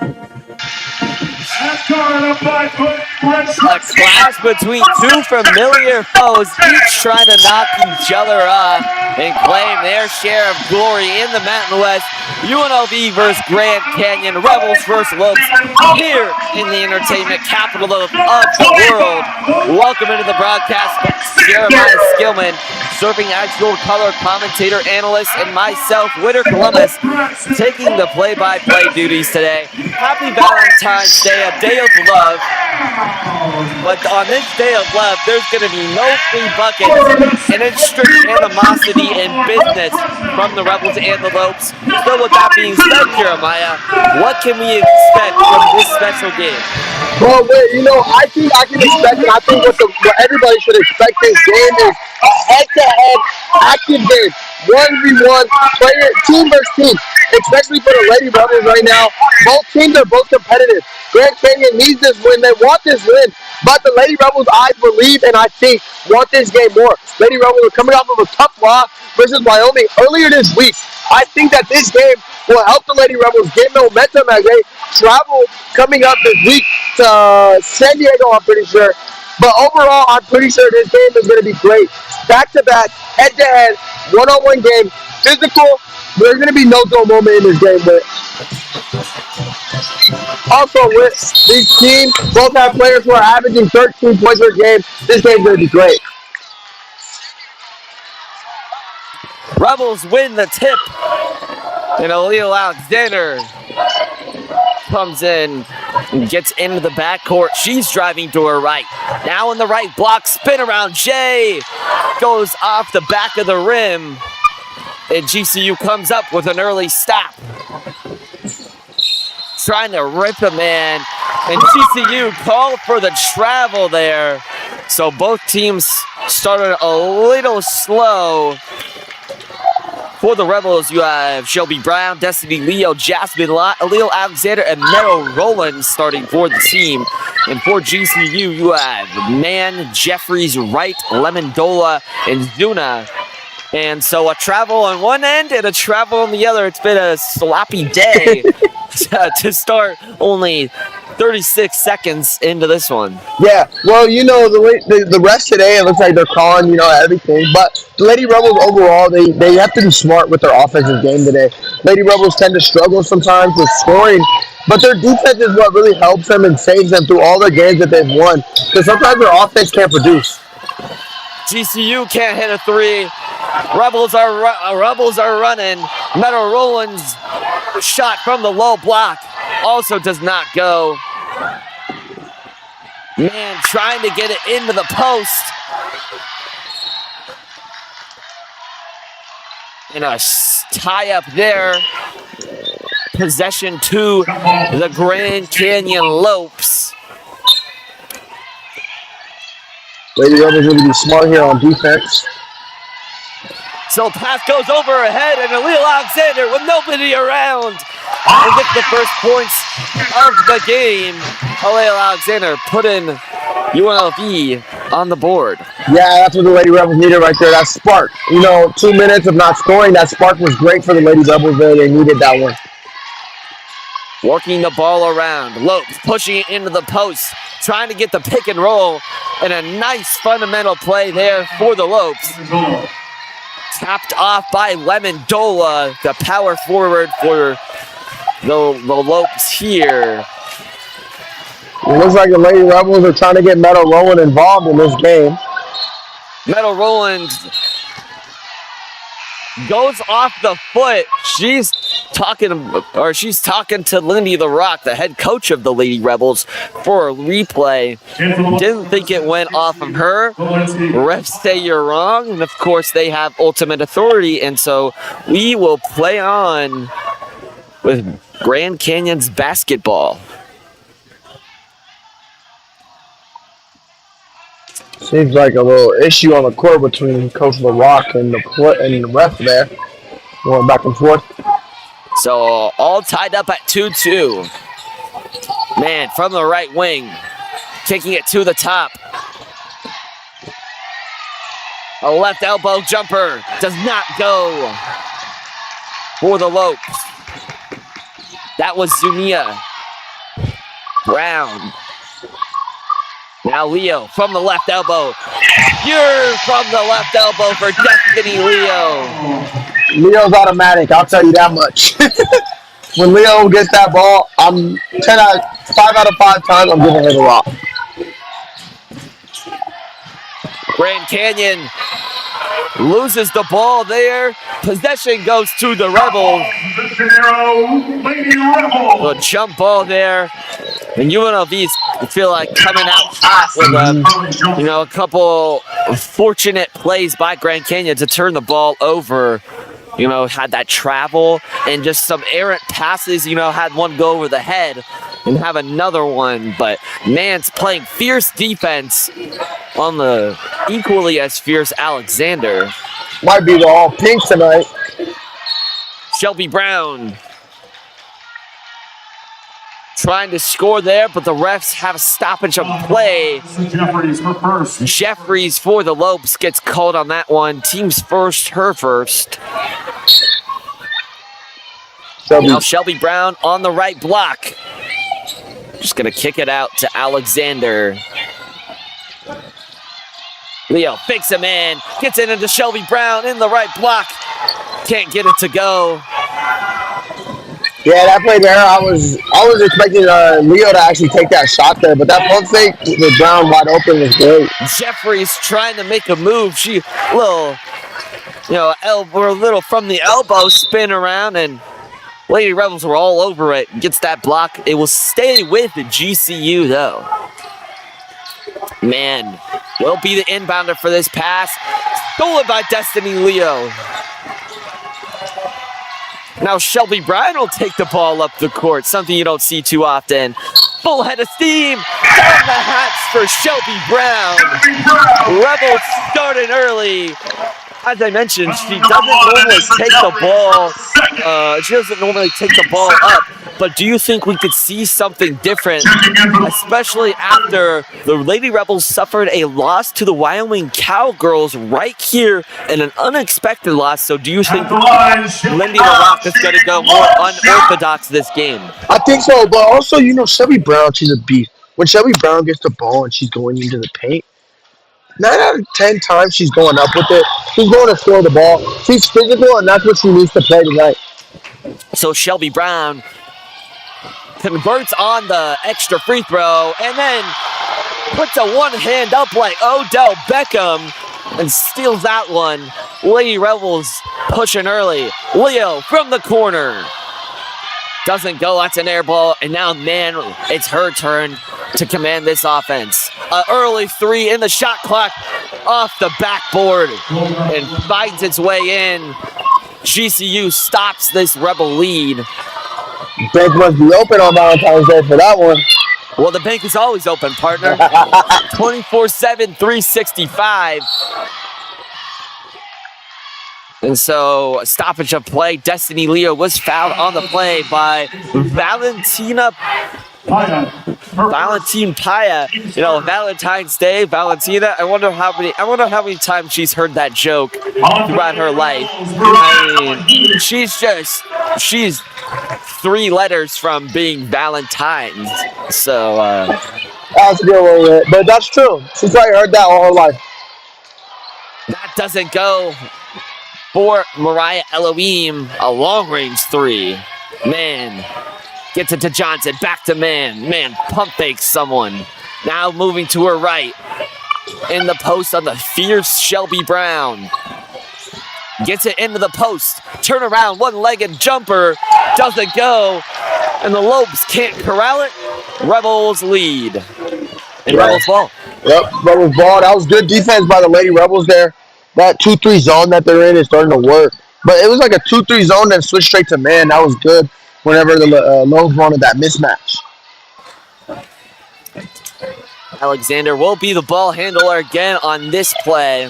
A clash between two familiar foes, each trying to knock each other off and claim their share of glory in the Mountain West. UNLV versus Grand Canyon, Rebels versus Lopes, here in the entertainment capital of the world. Welcome into the broadcast, Jeremiah Skillman, serving as your color commentator, analyst, and myself, Whitter Columbus, taking the play-by-play duties today. Happy Valentine's Day, a day of love. But on this day of love, there's going to be no free buckets, and it's strict animosity and business from the Rebels and the Lopes. So with that being said, Jeremiah, what can we expect from this special game? Well, I think I can expect, and I think what everybody should expect this game is a head-to-head active game. 1v1, player, team versus team, especially for the Lady Rebels right now. Both teams are both competitive. Grand Canyon needs this win. They want this win. But the Lady Rebels, I believe and I think, want this game more. Lady Rebels are coming off of a tough loss versus Wyoming earlier this week. I think that this game will help the Lady Rebels get momentum as they travel coming up this week to San Diego, I'm pretty sure. But overall, I'm pretty sure this game is going to be great. Back-to-back, head-to-head, one-on-one game, physical. There's going to be no dull moment in this game. But also, with these teams, both have players who are averaging 13 points per game. This game's going to be great. Rebels win the tip, and Alil Alexander comes in and gets into the backcourt. She's driving to her right. Now in the right block, spin around. Jay goes off the back of the rim, and GCU comes up with an early stop. Trying to rip a man, and GCU called for the travel there. So both teams started a little slow. For the Rebels, you have Shelby Brown, Destiny Leo, Jasmine Alil Alexander, and Meadow Rowland starting for the team. And for GCU, you have Mann, Jeffries, Wright, Lemondola, and Zuna. And so a travel on one end and a travel on the other. It's been a sloppy day to start only 36 seconds into this one. Yeah, well, the rest today, it looks like they're calling, everything. But the Lady Rebels overall, they have to be smart with their offensive game today. Lady Rebels tend to struggle sometimes with scoring, but their defense is what really helps them and saves them through all the games that they've won. Because sometimes their offense can't produce. GCU can't hit a three. Rebels are running. Meadow Rowland's shot from the low block also does not go. Man trying to get it into the post. And a tie up there. Possession to the Grand Canyon Lopes. Lady Rebels need to be smart here on defense. So pass goes over her head, and Alil Alexander with nobody around and gets the first points of the game. Alil Alexander putting UNLV on the board. Yeah, that's what the Lady Rebels needed right there. That spark. 2 minutes of not scoring, that spark was great for the Lady Rebels there. They needed that one. Working the ball around. Lopes pushing it into the post, trying to get the pick and roll, and a nice fundamental play there for the Lopes. Tapped off by Lemondola, the power forward for the Lopes here. It looks like the Lady Rebels are trying to get Meadow Rowland involved in this game. Meadow Rowland goes off the foot. She's talking to Lindy the Rock, the head coach of the Lady Rebels, for a replay. Didn't think it went off of her. Refs say you're wrong, and of course they have ultimate authority, and so we will play on with Grand Canyon's basketball. Seems like a little issue on the court between Coach LaRock and the ref there. Going back and forth. So all tied up at 2-2. Man, from the right wing, taking it to the top. A left elbow jumper does not go for the Lopes. That was Zunia. Brown. Now Leo from the left elbow. You're from the left elbow for Destiny Leo. Leo's automatic, I'll tell you that much. When Leo gets that ball, I'm 5 out of 5 times I'm giving her the rock. Grand Canyon loses the ball there. Possession goes to the Rebels. A jump ball there. And UNLV's feel like coming out hot with a couple fortunate plays by Grand Canyon to turn the ball over. Had that travel and just some errant passes, had one go over the head and have another one. But Man's playing fierce defense on the equally as fierce Alexander. Might be the all pink tonight. Shelby Brown trying to score there, but the refs have a stoppage of play. Jeffries for the Lopes gets called on that one. Team's first, her first. Now Shelby Brown on the right block. Just going to kick it out to Alexander. Leo fakes him in, gets it into Shelby Brown in the right block. Can't get it to go. Yeah, that play there, I was expecting Leo to actually take that shot there, but that pump fake with Brown wide open was great. Jeffries trying to make a move. She we're a little from the elbow spin around, and Lady Rebels were all over it. Gets that block. It will stay with the GCU though. Man, will be the inbounder for this pass. Stolen by Destiny Leo. Now Shelby Brown will take the ball up the court, something you don't see too often. Full head of steam, down the hatch for Shelby Brown. Rebels starting early. As I mentioned, she doesn't normally take the ball. She doesn't normally take the ball up. But do you think we could see something different, especially after the Lady Rebels suffered a loss to the Wyoming Cowgirls right here in an unexpected loss? So do you think Lindy LaRock is going to go more unorthodox this game? I think so, but also, Shelby Brown, she's a beast. When Shelby Brown gets the ball and she's going into the paint, 9 out of 10 times she's going up with it. She's going to score the ball. She's physical, and that's what she needs to play tonight. So Shelby Brown converts on the extra free throw and then puts a one hand up like Odell Beckham and steals that one. Lady Rebels pushing early. Leo from the corner. Doesn't go, that's an air ball, and now, man, it's her turn to command this offense. An early three in the shot clock off the backboard and finds its way in. GCU stops this Rebel lead. Bank must be open on Valentine's Day for that one. Well, the bank is always open, partner. 24/7, 365. And so, stoppage of play. Destiny Leo was fouled on the play by Valentine Paya. Valentine's Day, Valentina. I wonder how many times she's heard that joke throughout her life. I mean, she's 3 letters from being Valentine's. So that's a good one with it. But that's true. She's probably heard that all her life. That doesn't go for Mariah Elohim. A long-range 3. Man. Gets it to Johnson, back to Man. Man, pump fakes someone. Now moving to her right. In the post on the fierce Shelby Brown. Gets it into the post. Turn around, one-legged jumper. Doesn't go. And the Lopes can't corral it. Rebels lead. And Rebels ball. Yep, Rebels ball. That was good defense by the Lady Rebels there. That 2-3 zone that they're in is starting to work. But it was like a 2-3 zone, then switch straight to man. That was good whenever the Lopes wanted that mismatch. Alexander will be the ball handler again on this play.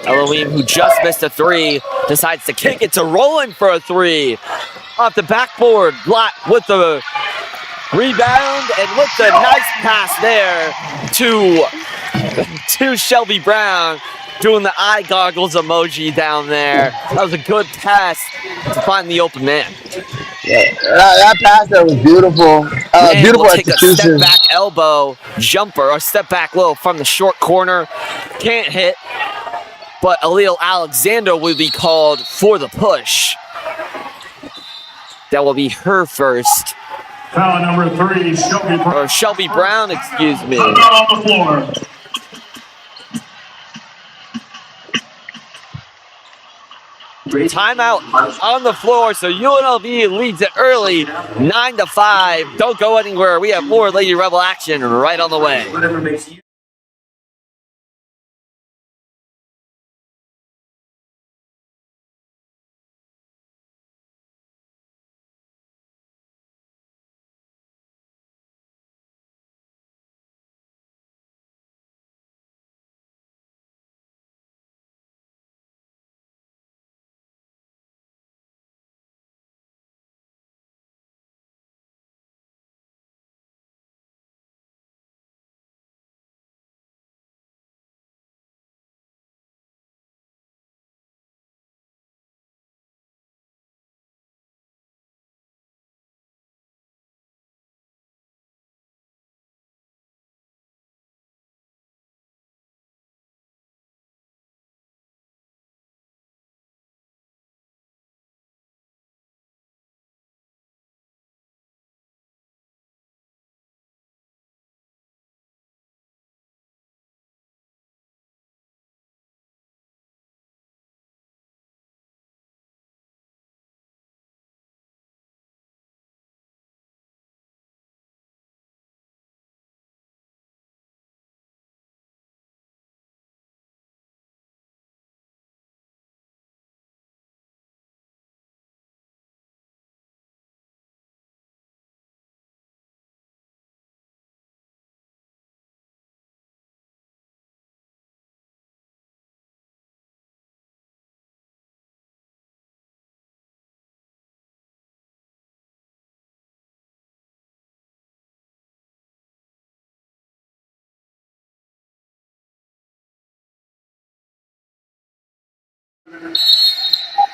Elohim, who just missed a 3, decides to kick it to Roland for a 3. Off the backboard, Glott with the rebound and with the nice pass there to Shelby Brown. Doing the eye goggles emoji down there. That was a good pass to find the open man. Yeah, that pass there was beautiful. Man Beautiful will take a execution. step back elbow jumper or step back low from the short corner. Can't hit, but Alexander will be called for the push. That will be her first. Foul number 3, Shelby Brown. Or Shelby Brown, excuse me. Timeout on the floor. Timeout on the floor, so UNLV leads it early, 9-5. Don't go anywhere. We have more Lady Rebel action right on the way. Whatever makes you.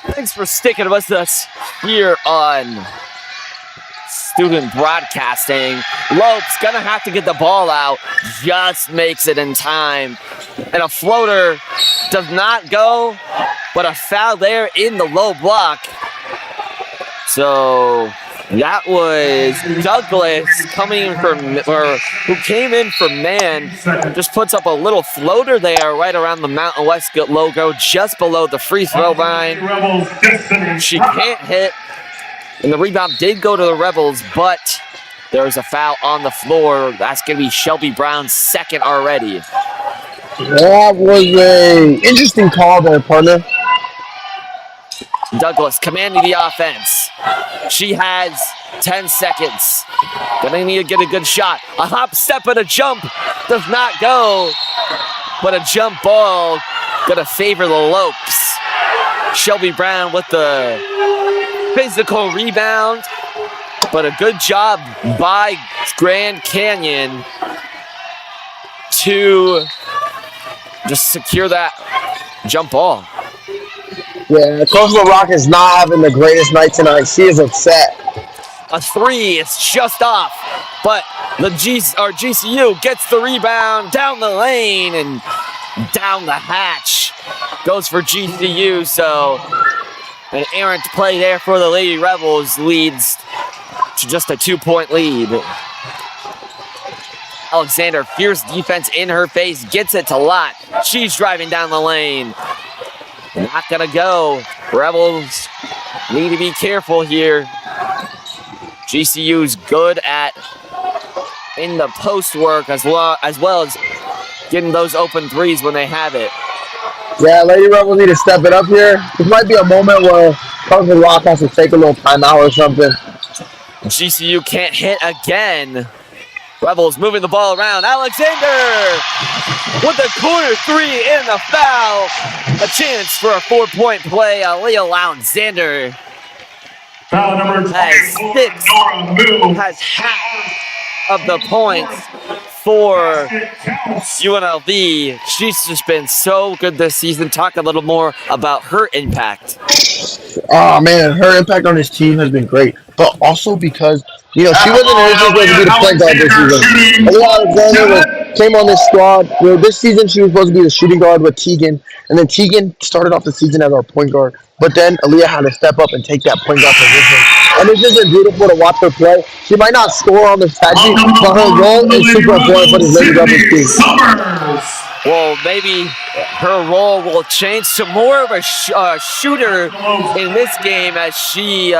Thanks for sticking with us here on Student Broadcasting. Lopes gonna have to get the ball out, just makes it in time. And a floater does not go, but a foul there in the low block. So that was Douglas who came in for man, just puts up a little floater there right around the Mountain West logo, just below the free throw line. She can't hit, and the rebound did go to the Rebels, but there's a foul on the floor. That's going to be Shelby Brown's second already. That was a interesting call there, partner. Douglas commanding the offense. She has 10 seconds. Gonna need to get a good shot. A hop, step, and a jump does not go, but a jump ball gonna favor the Lopes. Shelby Brown with the physical rebound, but a good job by Grand Canyon to just secure that jump ball. Yeah, Coach LaRock is not having the greatest night tonight. She is upset. A three, it's just off, but the GCU gets the rebound down the lane and down the hatch. Goes for GCU, so an errant play there for the Lady Rebels leads to just a 2-point lead. Alexander, fierce defense in her face, gets it to Lott. She's driving down the lane. Not gonna go. Rebels need to be careful here. GCU's good at in the post work as well as getting those open threes when they have it. Yeah, Lady Rebels need to step it up here. This might be a moment where Coach LaRock has to take a little timeout or something. GCU can't hit again. Rebels moving the ball around. Alexander with the corner three and the foul. A chance for a 4-point play. Leo Alexander Foul number 24, has half of the points for UNLV. She's just been so good this season. Talk a little more about her impact. Oh, man, her impact on this team has been great. but also because, she wasn't originally supposed to be the point guard this season. Aaliyah Alexander came on this squad. This season she was supposed to be the shooting guard with Tegan, and then Tegan started off the season as our point guard. But then Aaliyah had to step up and take that point guard position. And it's just been beautiful to watch her play. She might not score on the stat sheet, but her role is super important for this Lady Rebels team. Well, maybe her role will change to more of a shooter in this game as she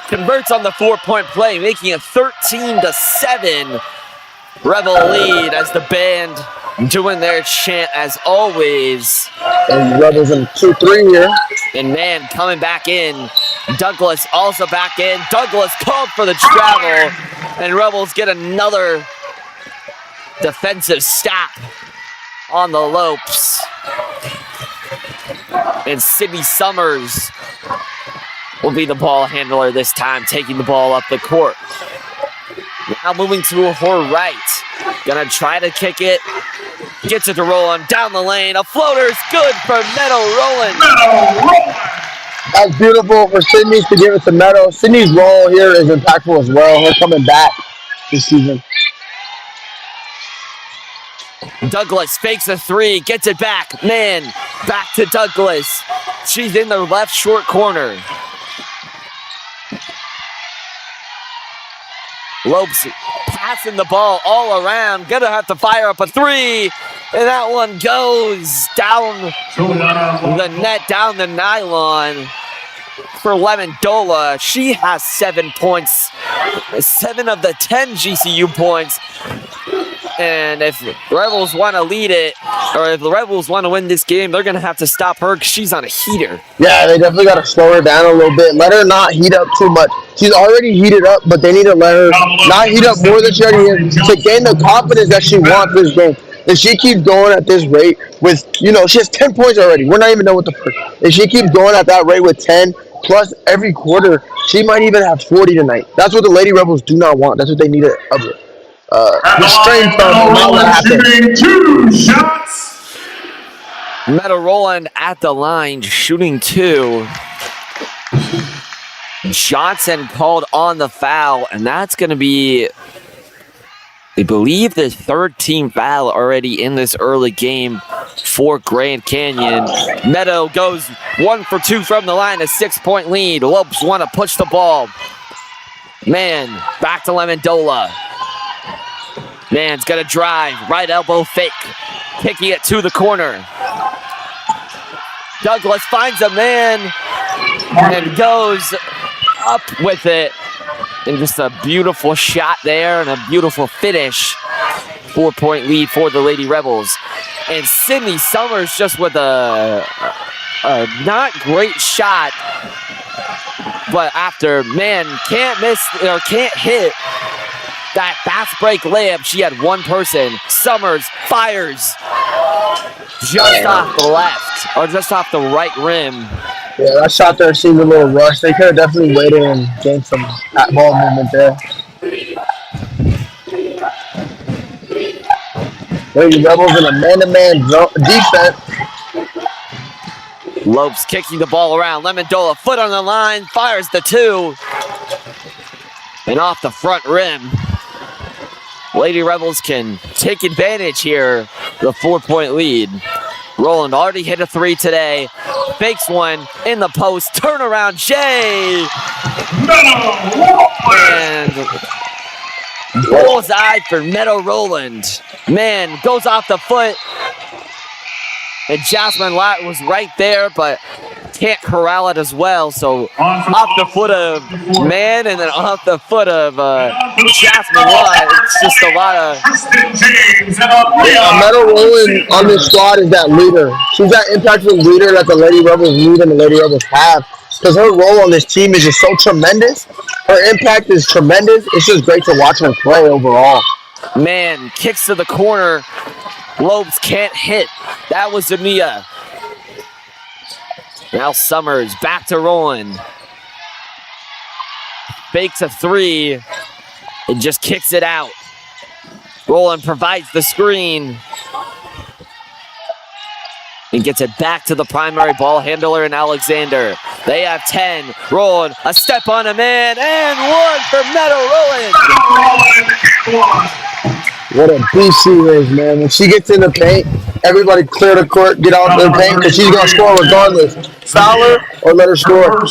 converts on the 4-point play, making a 13-7 Rebel lead as the band doing their chant as always. And Rebels in 2-3 here. And man, coming back in. Douglas also back in. Douglas called for the travel. And Rebels get another defensive stop on the Lopes. And Sydney Summers will be the ball handler this time, taking the ball up the court. Now moving to her right. Gonna try to kick it. Gets it to Roland down the lane. A floater's good for Meadow Roland. That's beautiful for Sydney to give it to Meadow. Sydney's role here is impactful as well. Her coming back this season. Douglas fakes a three, gets it back. Man, back to Douglas. She's in the left short corner. Lopes passing the ball all around. Gonna have to fire up a three. And that one goes down the net, down the nylon for Lemondola. She has 7 points. 7 of the 10 GCU points. And if the Rebels want to lead it, or if the Rebels want to win this game, they're going to have to stop her because she's on a heater. Yeah, they definitely got to slow her down a little bit. Let her not heat up too much. She's already heated up, but they need to let her not heat up more than she already is to gain the confidence that she wants this game. If she keeps going at this rate with, she has 10 points already. We're not even done with the first. If she keeps going at that rate with 10 plus every quarter, she might even have 40 tonight. That's what the Lady Rebels do not want. That's what they need to restrain from. Not what happened. 2 shots. Meadow Roland at the line, shooting 2. Johnson called on the foul, and that's going to be, I believe, the 3rd team foul already in this early game for Grand Canyon. Meadow goes 1 for 2 from the line, a 6-point lead. Lopes want to push the ball. Man, back to Lemondola. Man's gonna drive, right elbow fake, kicking it to the corner. Douglas finds a man and goes up with it. And just a beautiful shot there and a beautiful finish. 4-point lead for the Lady Rebels. And Sydney Summers just with a not great shot. But after, can't miss or can't hit that fast break layup. She had one person. Summers fires just off the left, or just off the right rim. Yeah, that shot there seemed a little rushed. They could have definitely waited and gained some ball movement there. Lady Rebels in a man-to-man defense. Lopes kicking the ball around. Lemondola, foot on the line, fires the 2. And off the front rim. Lady Rebels can take advantage here. The 4-point lead. Roland already hit a 3 today. Fakes one in the post. Turnaround, Jay. And bullseye for Meadow Roland. Man, goes off the foot. And Jasmine Lott was right there, but can't corral it as well. So off the foot of Man and then off the foot of Jasmine Lott. It's just a lot of... Meadow Roland on this squad is that leader. She's that impactful leader that the Lady Rebels need and the Lady Rebels have. Because her role on this team is just so tremendous. Her impact is tremendous. It's just great to watch her play overall. Man, kicks to the corner. Lopes can't hit. That was Zania. Now Summers back to Roland. Fakes a 3 and just kicks it out. Roland provides the screen and gets it back to the primary ball handler in Alexander. They have 10. Roland, a step on a man, and one for Meadow Roland. What a beast she is, man. When she gets in the paint, everybody clear the court, get out the paint, because she's going to score regardless. Foul her or let her score.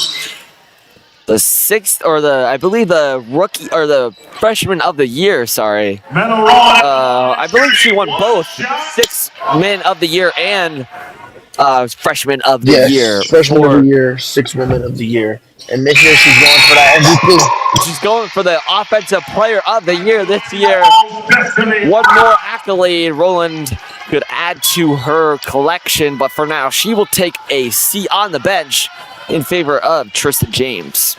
The sixth, or I believe the rookie, or the freshman of the year, sorry. I believe she won both sixth man of the year and freshman of the year. Freshman of the year, sixth woman of the year. And this year she's going for that MVP. She's going for the offensive player of the year this year. One more accolade Roland could add to her collection, but for now she will take a seat on the bench in favor of Tristan James.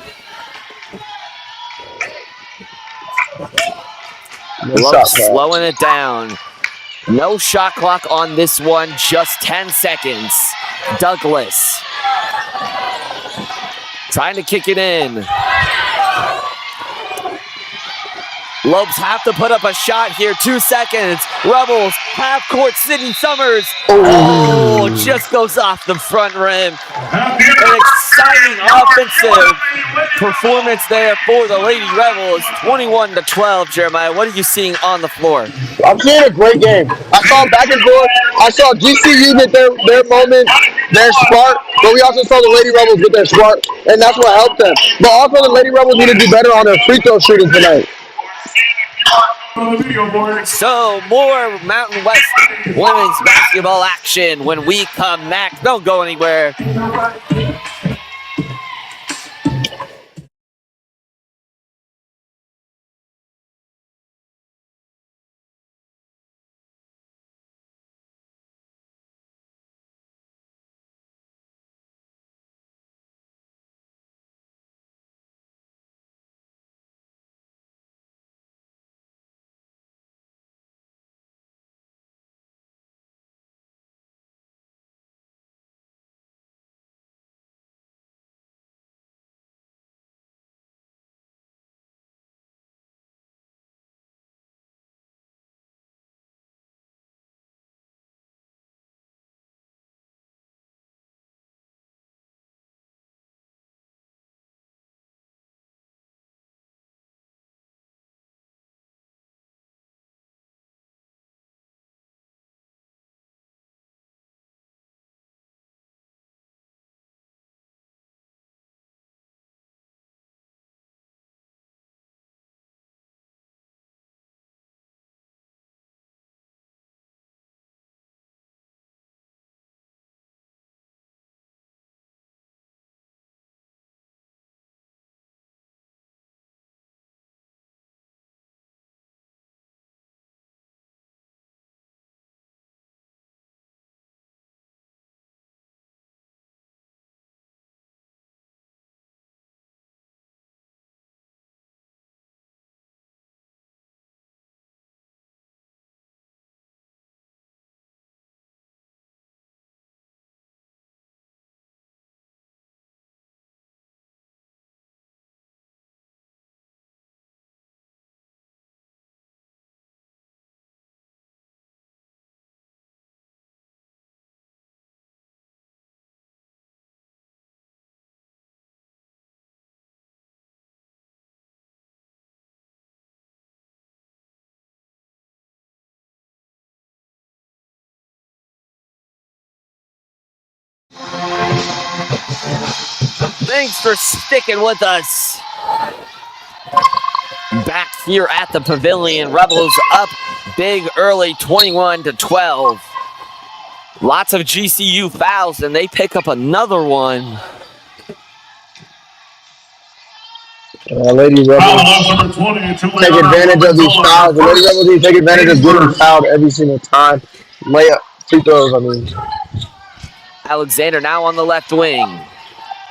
Lopes slowing it down. No shot clock on this one, just 10 seconds. Douglas trying to kick it in. Lopes have to put up a shot here. 2 seconds. Rebels, half court, Sydney Summers. Oh, just goes off the front rim. An exciting offensive performance there for the Lady Rebels. 21-12, Jeremiah. What are you seeing on the floor? I'm seeing a great game. I saw them back and forth. I saw GCU get their moment, their spark, but we also saw the Lady Rebels get their spark, and that's what helped them. But also the Lady Rebels need to do better on their free throw shooting tonight. So, more Mountain West women's basketball action when we come back. Don't go anywhere. Thanks for sticking with us. Back here at the Pavilion, Rebels up big early, 21-12. Lots of GCU fouls, and they pick up another one. Lady Rebels take advantage of these fouls. The Lady Rebels need to take advantage of getting fouled every single time. Layup, free throws, I mean. Alexander now on the left wing.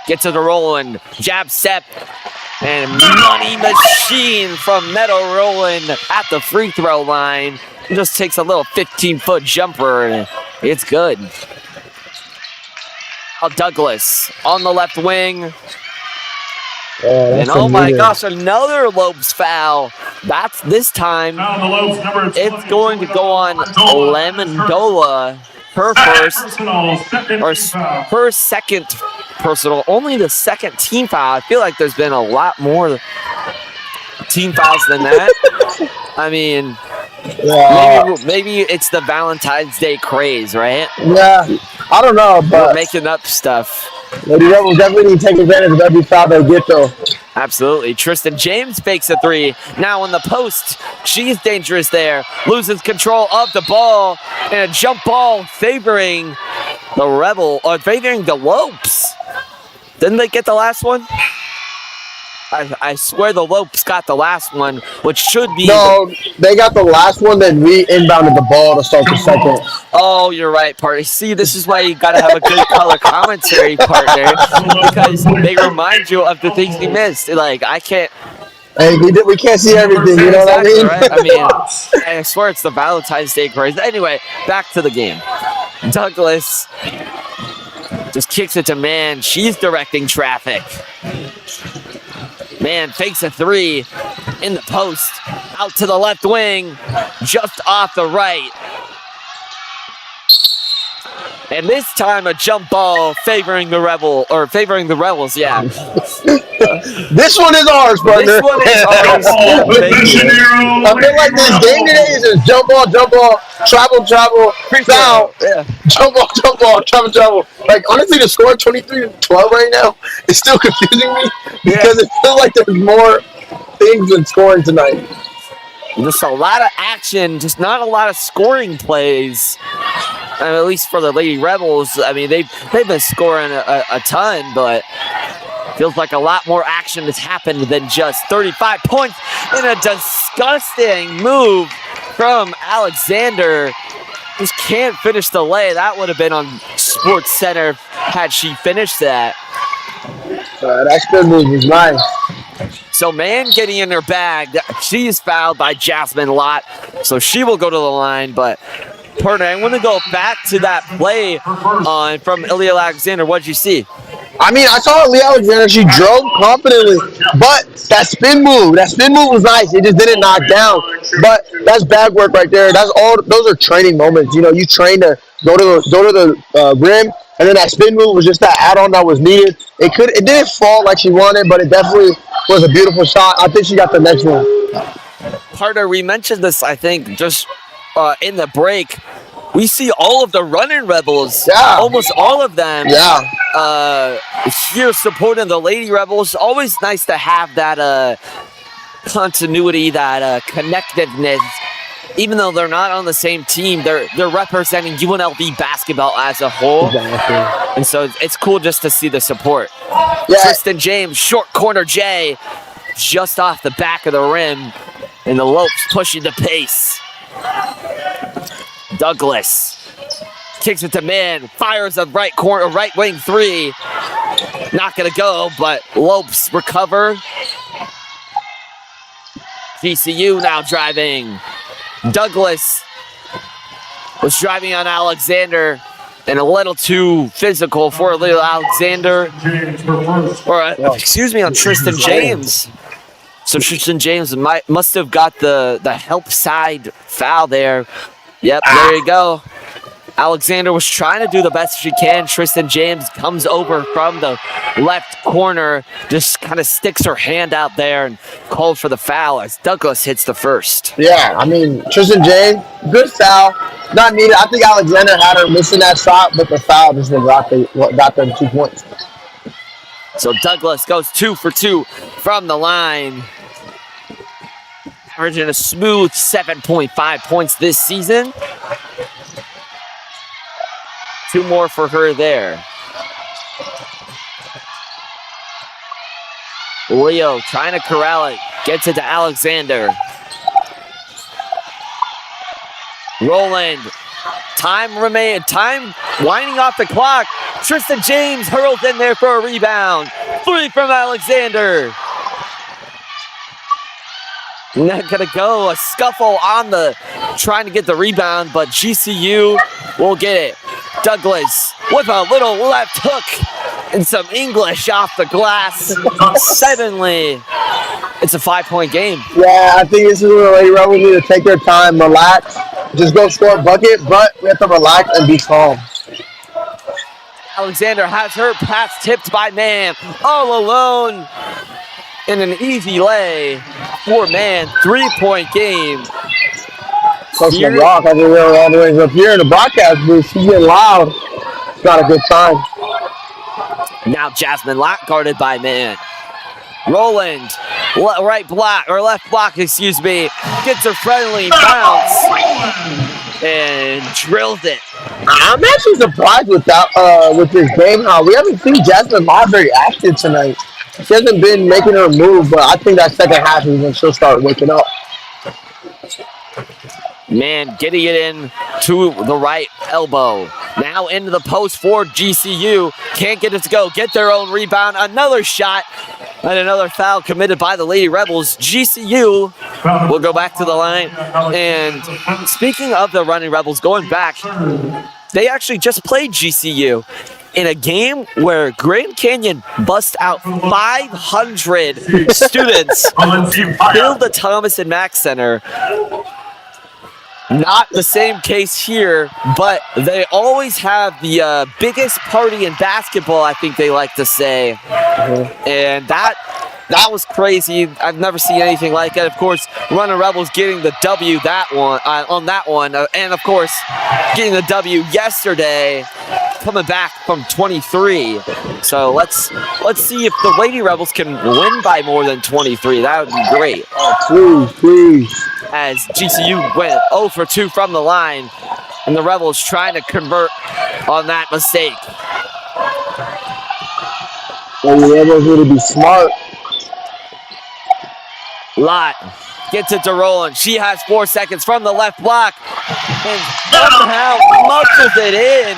Gets it to Roland. Jab step. And money machine from Meadow Roland at the free throw line. Just takes a little 15-foot jumper, and it's good. Douglas on the left wing. And oh my gosh, another Lopes foul. That's this time. It's going to go on Lemondola. her first, Personal, second or foul. her second personal, only the second team foul. I feel like there's been a lot more team fouls than that. I mean, maybe it's the Valentine's Day craze, right? Yeah, I don't know, We're but making up stuff. Lady Rebels definitely need to take advantage of every foul they get, though. Absolutely. Tristan James fakes a three. Now in the post, she's dangerous there. Loses control of the ball, and a jump ball favoring the Rebel, or favoring the Lopes. Didn't they get the last one? I swear the Lopes got the last one, which should be... No, they got the last one, then we inbounded the ball to start the second. Oh, you're right, partner. See, this is why you got to have a good color commentary, partner, because they remind you of the things you missed. Like, I can't... Hey, we can't see everything, you know Exactly, what I mean? right? I mean, I swear it's the Valentine's Day craze. Anyway, back to the game. Douglas just kicks it to Man. She's directing traffic. Man fakes a three in the post. Out to the left wing. Just off the right. And this time a jump ball favoring the Rebels, yeah. This one is ours, partner. This one is ours. Thank you. I feel like this game today is just jump ball, travel, foul, Yeah. jump ball, travel. Like, honestly, the score 23-12 right now is still confusing me because it feels like there's more things than scoring tonight. Just a lot of action, just not a lot of scoring plays. At least for the Lady Rebels. I mean, they've been scoring a ton, but feels like a lot more action has happened than just 35 points in a disgusting move from Alexander. Just can't finish the lay. That would have been on Sports Center had she finished that. That spin move was nice. So Man getting in her bag. She is fouled by Jasmine Lott, so she will go to the line, but partner, I want to go back to that play from Ilya Alexander. What did you see? I mean, I saw Lee Alexander. She drove confidently, but that spin move was nice. It just didn't knock down. But that's bag work right there. That's all. Those are training moments. You know, you train to go to the rim, and then that spin move was just that add-on that was needed. It didn't fall like she wanted, but it definitely was a beautiful shot. I think she got the next one. Partner, we mentioned this, I think, just in the break. We see all of the running Rebels, almost all of them, here supporting the Lady Rebels. Always nice to have that continuity, that connectiveness. Even though they're not on the same team, they're representing UNLV basketball as a whole. Exactly. And so it's cool just to see the support. Yeah. Tristan James, short corner J, just off the back of the rim. And the Lopes pushing the pace. Douglas kicks it to Man, fires a right wing three. Not gonna go, but Lopes recover. GCU now driving. Douglas was driving on Alexander and a little too physical for a little Alexander. On Tristan James. So Tristan James must have got the help side foul there. Yep, there you go. Alexander was trying to do the best she can. Tristan James comes over from the left corner, just kind of sticks her hand out there and called for the foul as Douglas hits the first. Yeah, I mean, Tristan James, good foul. Not needed. I think Alexander had her missing that shot, but the foul just got them 2 points. So Douglas goes 2 for 2 from the line. Averaging a smooth 7.5 points this season. 2 more for her there. Leo trying to corral it. Gets it to Alexander. Roland. Time winding off the clock. Tristan James hurls in there for a rebound. 3 from Alexander. Not gonna go. A scuffle on trying to get the rebound, but GCU will get it. Douglas with a little left hook and some English off the glass. Suddenly, it's a 5-point game. Yeah, I think this is where the Lady Rebels need to take their time, relax, just go score a bucket, but we have to relax and be calm. Alexander has her pass tipped by Man, all alone in an easy lay. 4-man, 3-point game. Coach Here, LeBrock, I can hear all the way up here in the broadcast booth. She's getting loud. It's not a good time. now Jasmine Lott guarded by Man. Roland, right block, or left block, excuse me, gets a friendly bounce and drills it. I'm actually surprised with that with this game how we haven't seen Jasmine Lott very active tonight. She hasn't been making her move, but I think that second half is when she'll start waking up. Man getting it in to the right elbow. Now into the post for GCU. Can't get it to go. Get their own rebound. Another shot. And another foul committed by the Lady Rebels. GCU will go back to the line. And speaking of the Running Rebels, going back, they actually just played GCU in a game where Grand Canyon bust out 500 students, filled the Thomas and Mack Center. Not the same case here, but they always have the biggest party in basketball, I think they like to say. And that was crazy. I've never seen anything like it. Of course, Running Rebels getting the W on that one. And, of course, getting the W yesterday, coming back from 23. So let's see if the Lady Rebels can win by more than 23. That would be great. Please. As GCU went 0 for 2 from the line, and the Rebels trying to convert on that mistake. Well, the Rebels need to be smart. Lott gets it to Roland. She has 4 seconds from the left block, and somehow muscles it in.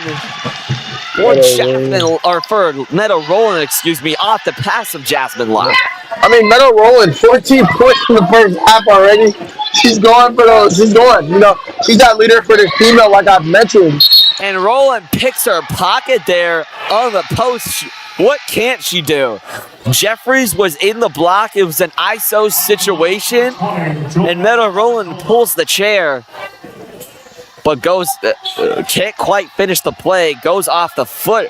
For Meadow Roland, excuse me, off the pass of Jasmine Lott. I mean, Meadow Roland, 14 points in the first half already. She's going for those. She's going. You know, she's that leader for this female, like I've mentioned. And Roland picks her pocket there on the post. What can't she do? Jeffries was in the block. It was an ISO situation. And Meadow Roland pulls the chair, but can't quite finish the play. Goes off the foot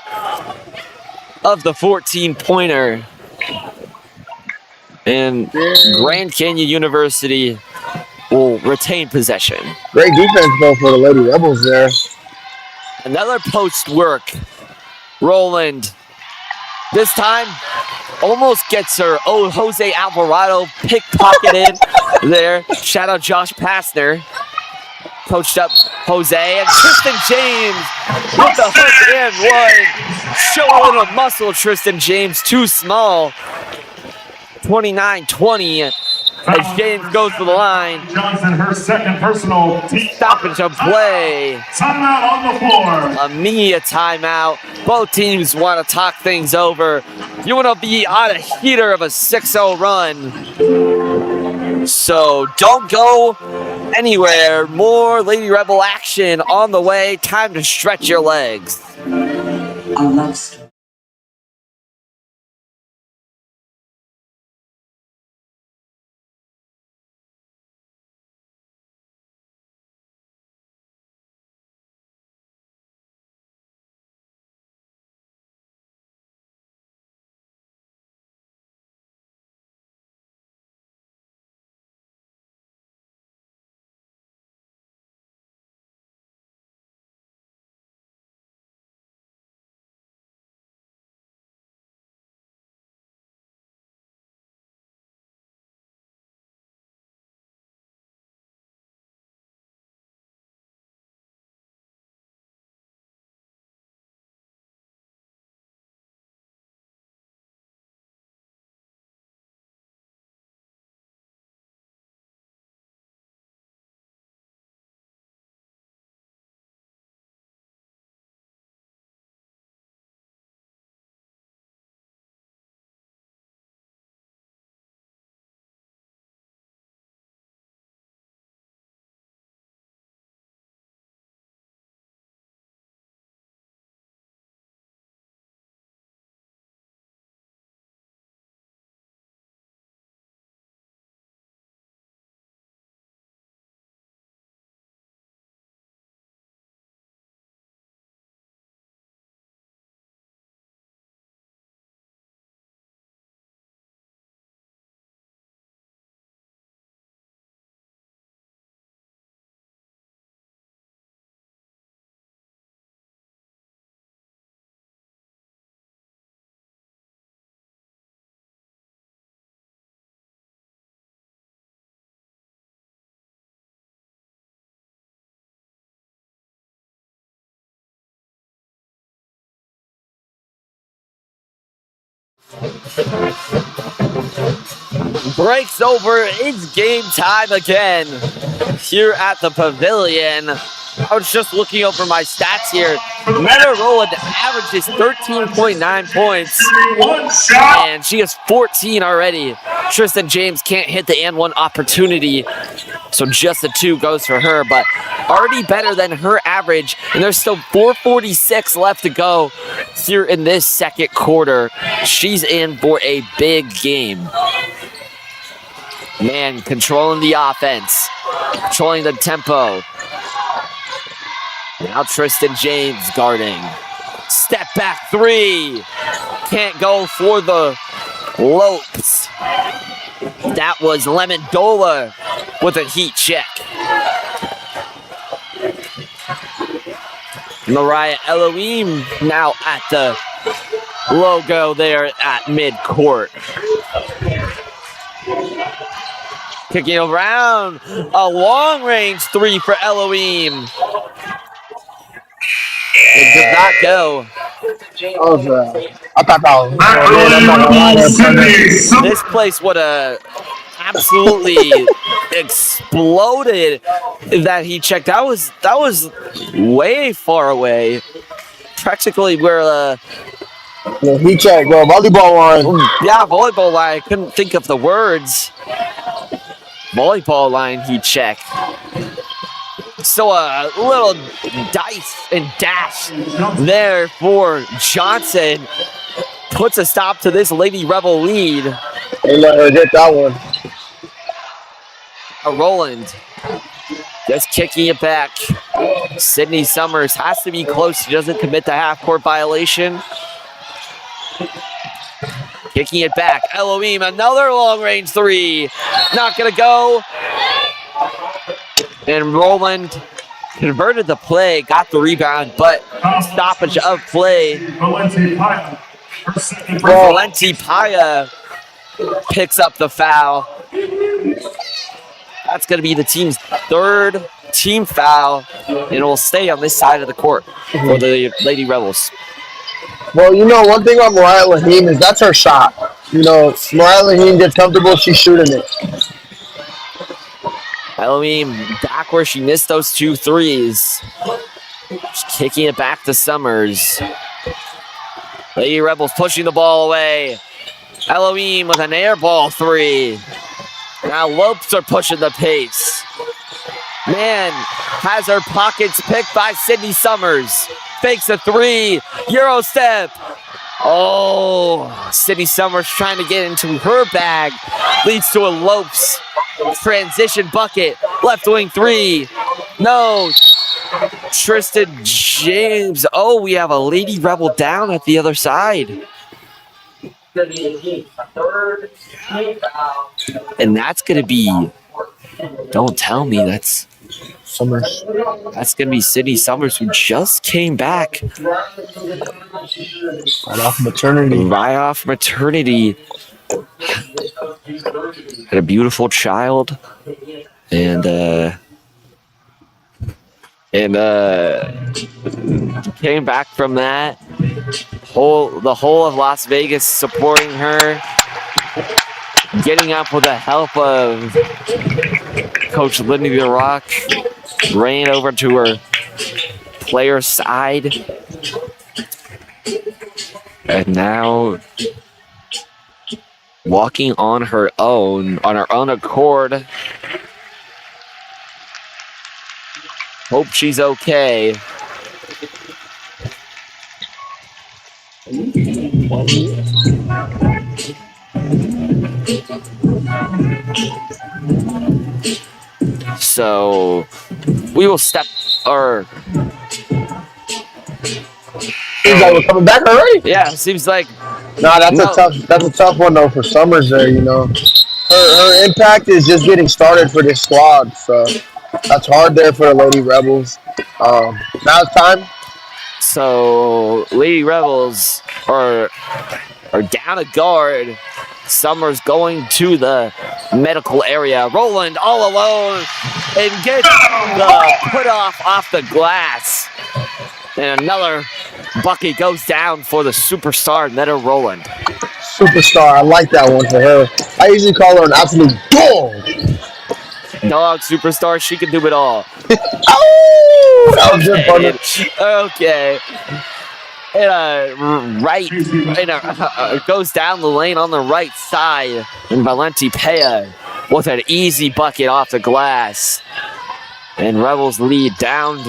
of the 14-pointer. And Grand Canyon University will retain possession. Great defense, though, for the Lady Rebels there. Another post work. Roland, this time, almost gets her. Oh, Jose Alvarado pickpocketed there. Shout out Josh Pastner. Coached up Jose, and Tristan James with the hook and one. Show a little muscle, Tristan James, too small. 29-20 as James goes to the line. Johnson, her second personal Stoppage of play. timeout on the floor. A media timeout. Both teams want to talk things over. You want to be on a heater of a 6-0 run. So don't go anywhere. More Lady Rebel action on the way. Time to stretch your legs. Unlv. Breaks over. It's game time again here at the Pavilion. I was just looking over my stats here. Meta Rowland averages 13.9 points, and she has 14 already. Tristan James can't hit the and one opportunity, so just the 2 goes for her, but already better than her average, and there's still 4:46 left to go here in this second quarter. She's in for a big game. Man, controlling the offense, controlling the tempo. Now Tristan James guarding. Step back 3. Can't go for the Lopes. That was Lemondola with a heat check. Mariah Elohim now at the logo there at midcourt. Kicking around. A long-range 3 for Elohim. It did not go. I thought that was. This place would have absolutely exploded if that heat check. That was way far away. Practically where Heat check, bro. Volleyball line. yeah, volleyball line. I couldn't think of the words. Volleyball line heat check. So a little dice and dash there for Johnson. Puts a stop to this Lady Rebel lead. They let her get that one. Rowland just kicking it back. Sydney Summers has to be close. She doesn't commit the half-court violation. Kicking it back. Elohim, another long-range 3. Not going to go. And Rowland converted the play, got the rebound, but stoppage of play. Valenti Paya picks up the foul. That's going to be the team's 3rd team foul, and it will stay on this side of the court for the Lady Rebels. Well, you know, one thing about Mariah Lahim is that's her shot. You know, Mariah Lahim gets comfortable, she's shooting it. Elohim back where she missed those 2 threes. Just kicking it back to Summers. Lady Rebels pushing the ball away. Elohim with an air ball 3. Now Lopes are pushing the pace. Man has her pockets picked by Sydney Summers. Fakes a 3. Euro step. Oh, Sydney Summers trying to get into her bag. Leads to a Lopes transition bucket. Left wing 3. No. Tristan James. Oh, we have a Lady Rebel down at the other side. And that's going to be, don't tell me, that's Summers. That's going to be Sydney Summers, who just came back. Right off maternity. Right off maternity. Had a beautiful child. And came back from that. The whole of Las Vegas supporting her. Getting up with the help of Coach Lindy the Rock. Ran over to her player side. And now walking on her own accord. Hope she's okay. So we will step or Seems like we're coming back already. yeah, seems like That's a tough one though for Summers there, you know. Her impact is just getting started for this squad, so that's hard there for the Lady Rebels. Now it's time. So Lady Rebels are down a guard. Summers going to the medical area. Rowland all alone and gets the put off the glass. And another bucket goes down for the superstar Netta Rowland. superstar. I like that one for her. I usually call her an absolute dog. Dog superstar, she can do it all. Oh, that was good, partner. Okay. Goes down the lane on the right side. And Valenti Pea with an easy bucket off the glass. And Rebels lead down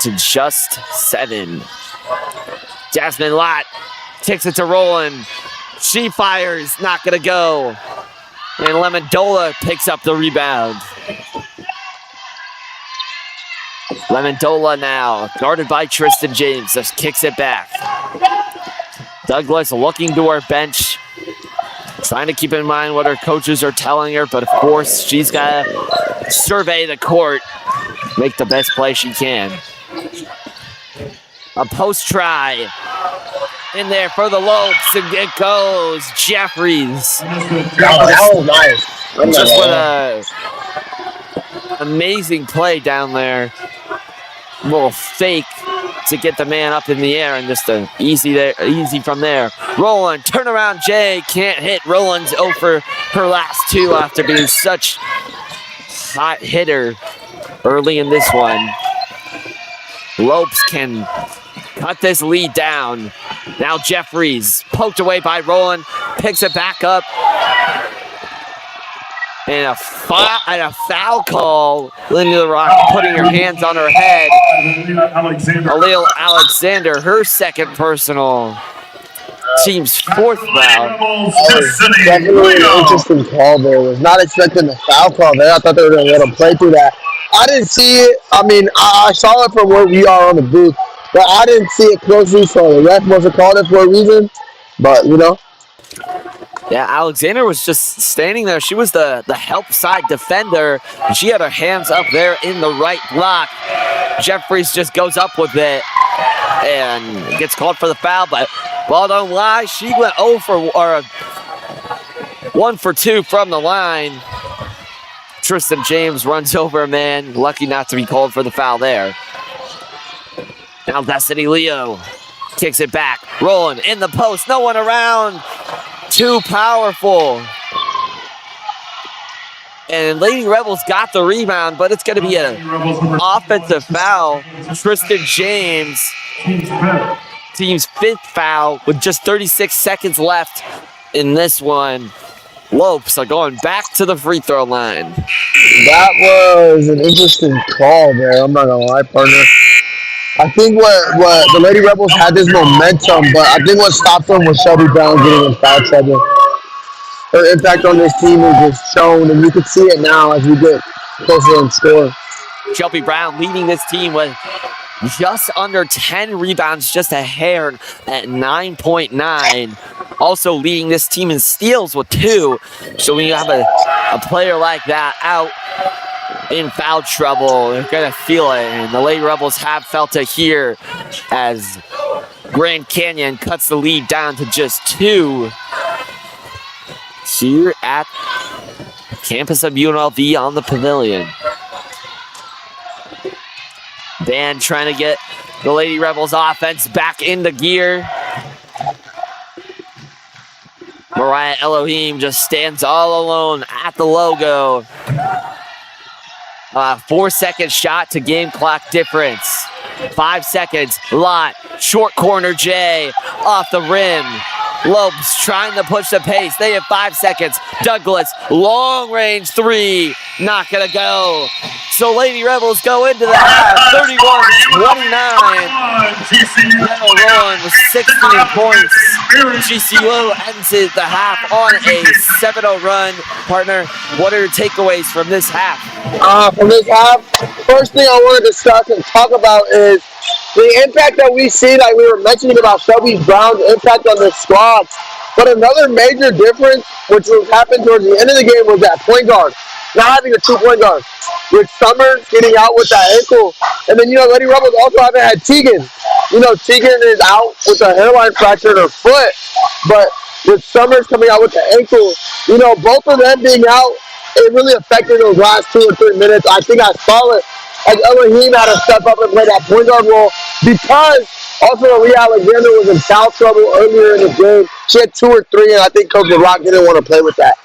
to just 7. Jasmine Lott kicks it to Roland. She fires, not gonna go. And Lemondola picks up the rebound. Lemondola now, guarded by Tristan James, just kicks it back. Douglas looking to her bench, trying to keep in mind what her coaches are telling her, but of course she's got to survey the court, make the best play she can. A post try in there for the Lopes, and it goes Jeffries. That was nice. Just with a amazing play down there. Little fake to get the man up in the air, and just easy from there. Roland, turnaround Jay, can't hit. Roland's 0 for her last 2 after being such hot hitter early in this one. Lopes can cut this lead down. Now Jeffries, poked away by Roland, picks it back up. And a foul call. Linda Rock putting her hands on her head. Alil Alexander, her second personal. Team's 4th foul. Definitely an interesting call there. Was not expecting the foul call there. I thought they were going to let him play through that. I didn't see it. I mean, I saw it from where we are on the booth, but I didn't see it closely, so the ref must have called it for a reason. But, you know. Yeah, Alexander was just standing there. She was the help side defender. She had her hands up there in the right block. Jeffries just goes up with it and gets called for the foul, but ball don't lie. She went 1 for 2 from the line. Tristan James runs over a man. Lucky not to be called for the foul there. Now Destiny Leo kicks it back. Rolling in the post. No one around. Too powerful. And Lady Rebels got the rebound, but it's going to be an offensive foul. Tristan James, team's 5th foul with just 36 seconds left in this one. Lopes are going back to the free throw line. That was an interesting call there. I'm not going to lie, partner. I think what the Lady Rebels had this momentum, but I think what stopped them was Shelby Brown getting in foul trouble. Her impact on this team is just shown, and you can see it now as we get closer and score. Shelby Brown leading this team with just under 10 rebounds, just a hair at 9.9. Also leading this team in steals with 2. So when you have a player like that out in foul trouble, they're going to feel it. And the Lady Rebels have felt it here as Grand Canyon cuts the lead down to just 2 here at campus of UNLV on the Pavilion. Dan trying to get the Lady Rebels offense back into gear. Mariah Elohim just stands all alone at the logo. 4-second shot to game clock difference. 5 seconds. Lott, short corner Jay, off the rim. Lopes trying to push the pace. They have 5 seconds. Douglas, long range 3, not gonna go. So Lady Rebels go into the half, 31-29. Rowan with 16 points. GCU ends the half on a 7-0 run. Partner, what are your takeaways from this half? From this half, first thing I want to discuss and talk about is the impact that we see, like we were mentioning about Shelby Brown's impact on this squad. But another major difference, which happened towards the end of the game, was that point guard. Not having a 2-point guard. With Summers getting out with that ankle. And then, Lady Rebels also haven't had Tegan. Tegan is out with a hairline fracture in her foot. But with Summers coming out with the ankle, both of them being out, it really affected those last 2 or 3 minutes. I think I saw it. Like Elohim had to step up and play that point guard role because also Aaliyah Alexander was in foul trouble earlier in the game. She had 2 or 3, and I think Coach LeBrock didn't want to play with that.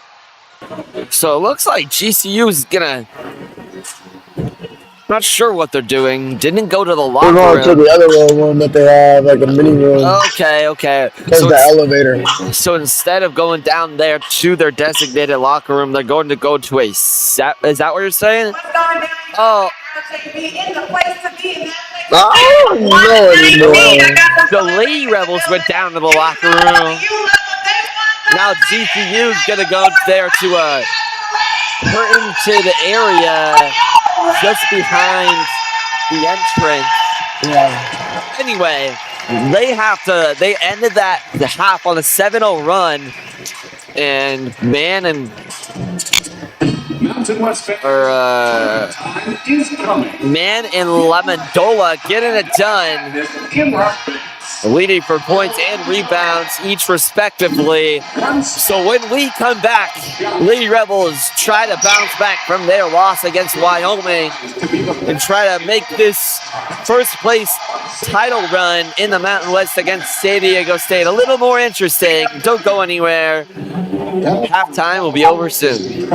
So it looks like GCU is gonna. Not sure what they're doing. Didn't go to the We're locker going to room. the other little room that they have, like a mini room. Okay. There's the elevator. So instead of going down there to their designated locker room, they're going to go to a set. Is that what you're saying? Oh. I don't know anymore. The Lady Rebels went down to the locker room. Now GCU is going to go there to into the area just behind the entrance. Yeah. Anyway, they ended the half on a 7-0 run, and Man and Lamandola getting it done, leading for points and rebounds each respectively. So when we come back, Lady Rebels try to bounce back from their loss against Wyoming and try to make this first place title run in the Mountain West against San Diego State a little more interesting. Don't go anywhere. Halftime will be over soon.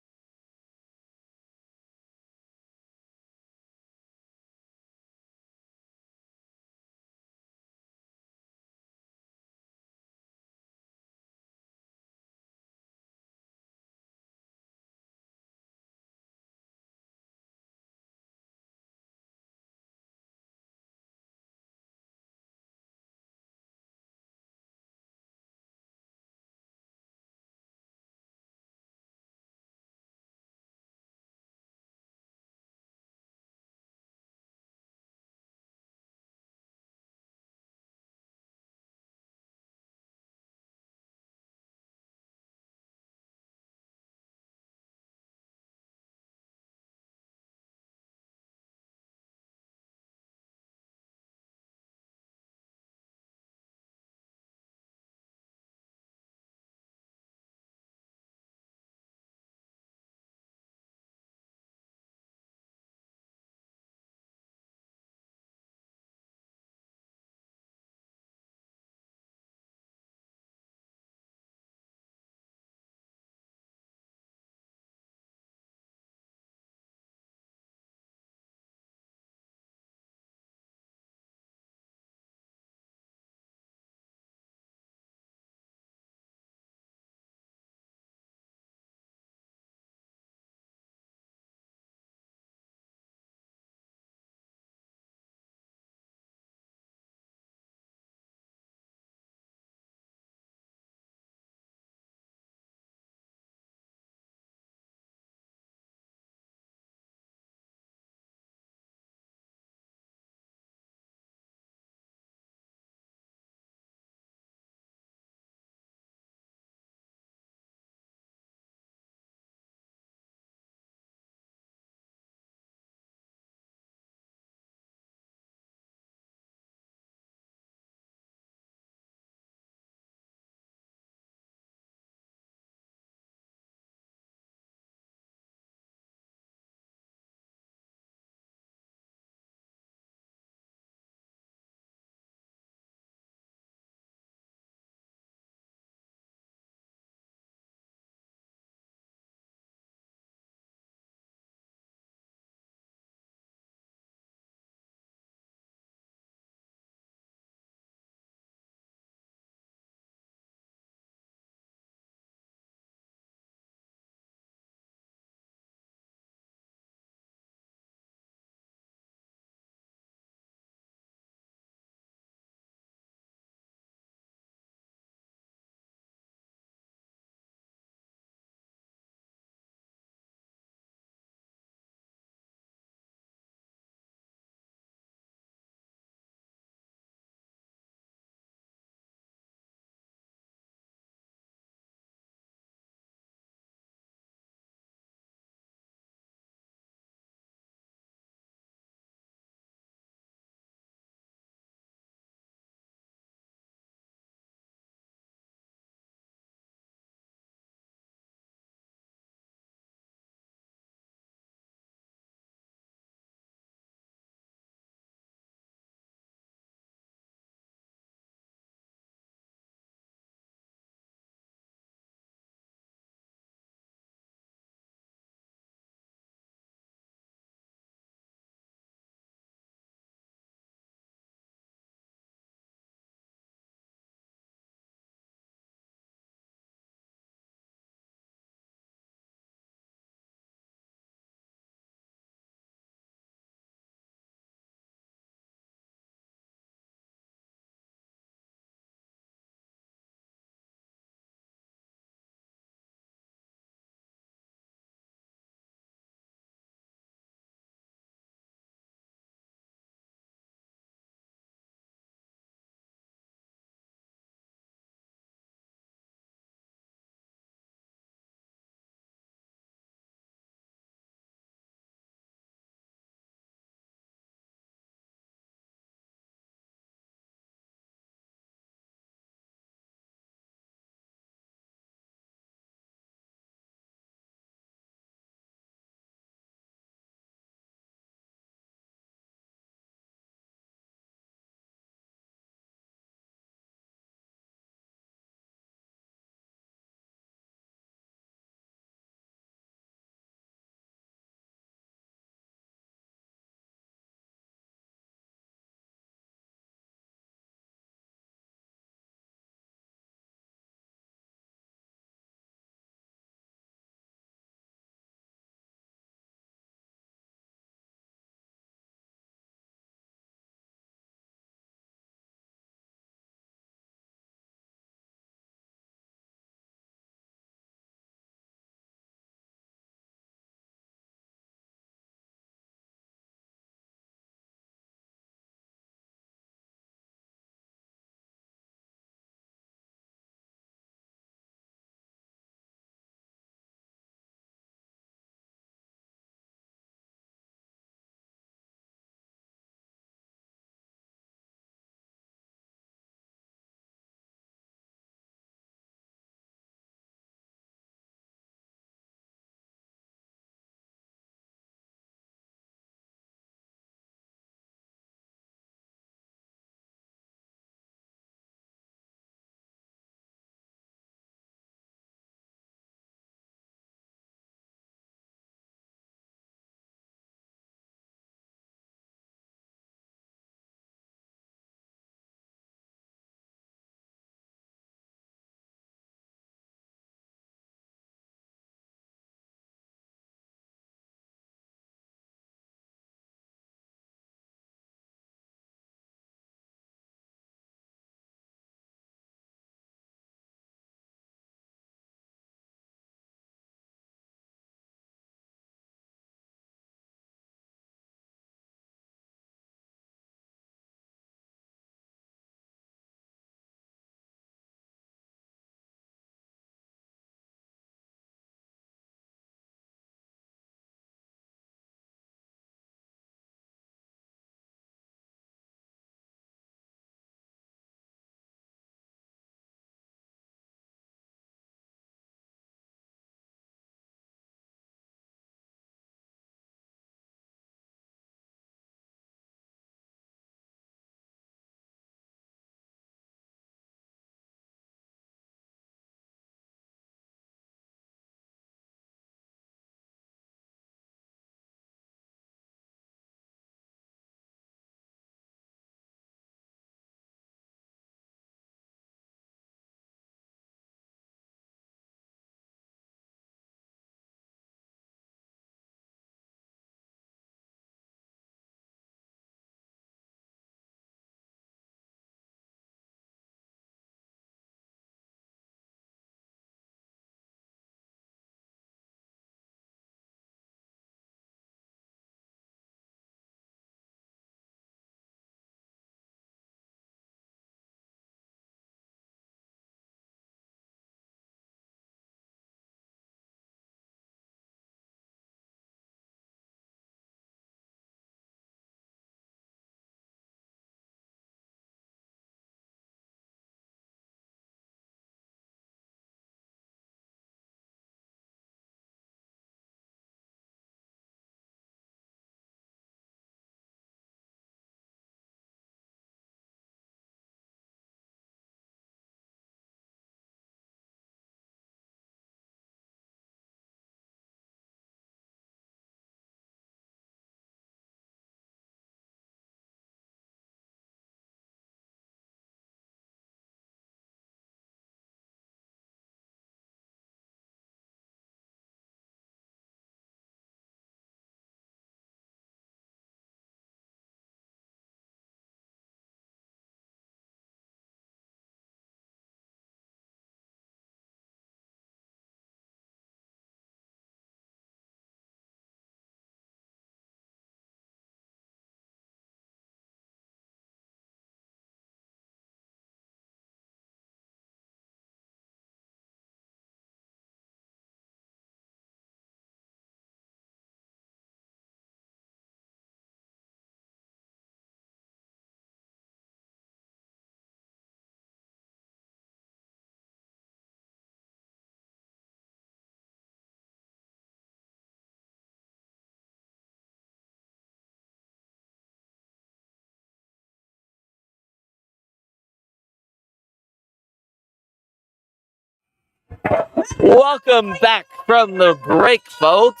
Welcome back from the break, folks.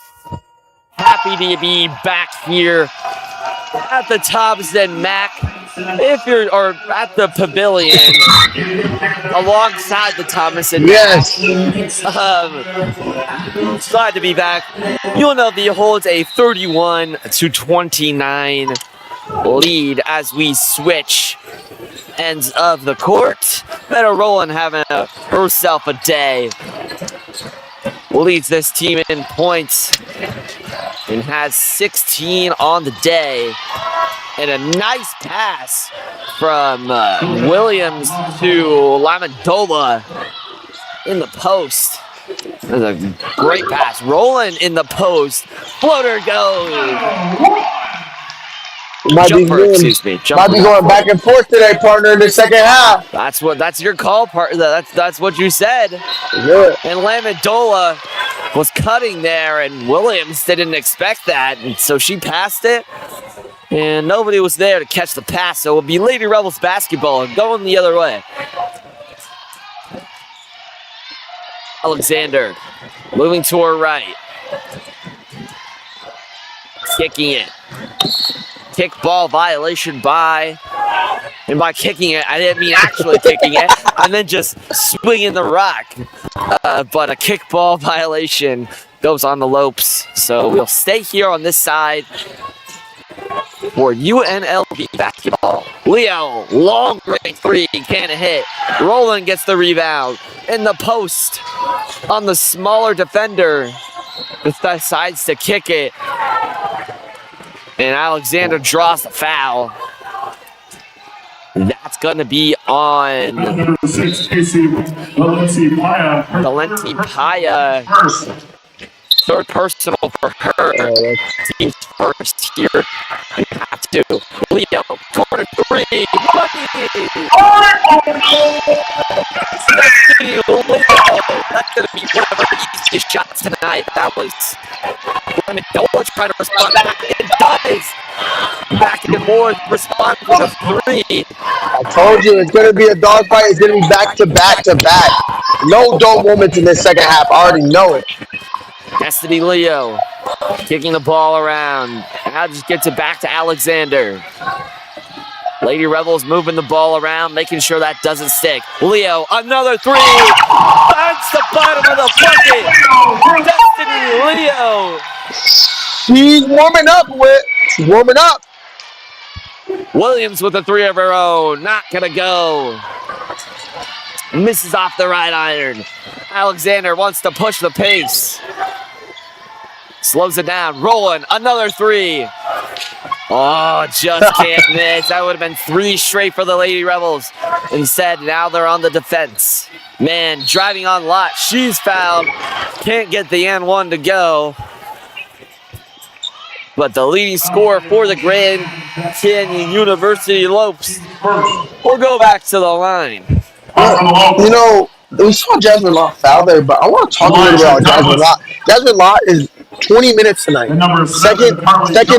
Happy to be back here at the Thompson Mac. If you're or at the pavilion alongside the Thompson Mac. Yes. Glad to be back. UNLV holds a 31-29 lead as we switch ends of the court. Better Rowland having herself a day. Leads this team in points and has 16 on the day. And a nice pass from Williams to Lamandola in the post. That's a great pass. Rowland in the post. Floater goes. Might be going back and forth today, partner, in the second half. That's your call, partner. That's what you said. Yeah. And Lamandola was cutting there, and Williams didn't expect that, and so she passed it. And nobody was there to catch the pass, so it'll be Lady Rebels basketball going the other way. Alexander moving to her right. Kicking it. Kick ball violation by, and by kicking it, I didn't mean actually kicking it. I meant just swinging the rock. But a kick ball violation goes on the Lopes. So we'll stay here on this side for UNLV basketball. Leo, long range three, can't hit. Rowland gets the rebound in the post on the smaller defender. Decides to kick it. And Alexander draws the foul. That's going to be on Number 6, Valenti Paya. Third personal for her. Team's first here. We have to. Leo, corner three. That's going to be one of her easiest shots tonight. That was Lamandola trying to respond back. It does. Back and forth, respond with a three. I told you it's going to be a dogfight. It's going to be back to back to back. No dull moments in this second half. I already know it. Destiny Leo kicking the ball around. Now just gets it back to Alexander. Lady Rebels moving the ball around, making sure that doesn't stick. Leo, another three. That's the bottom of the bucket. Destiny Leo. She's warming up, Whit. She's warming up. Williams with a three of her own. Not going to go. Misses off the right iron. Alexander wants to push the pace. Slows it down. Rowland, another three. Oh, just can't miss. That would have been three straight for the Lady Rebels. Instead, now they're on the defense. Man, driving on lot. She's fouled. Can't get the N1 to go. But the leading scorer for the Grand Canyon University Lopes will go back to the line. You know, we saw Jasmine Lott foul there, but I want to talk a little bit about Jasmine Lott. Jasmine Lott is 20 minutes tonight. Second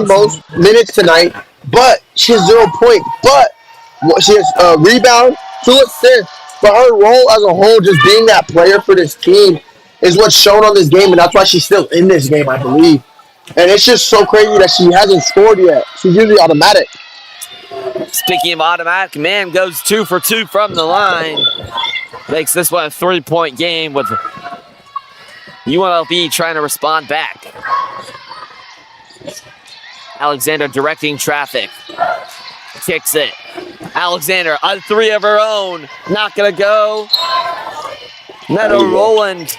most minutes tonight, but she has 0 points. But she has a rebound, 2 assists. But her role as a whole, just being that player for this team, is what's shown on this game, and that's why she's still in this game, I believe. And it's just so crazy that she hasn't scored yet. She's usually automatic. Speaking of automatic, man goes 2 for 2 from the line. Makes this one a 3-point game with UNLV trying to respond back. Alexander directing traffic. Kicks it. Alexander, a three of her own. Not going to go. Neto Rowland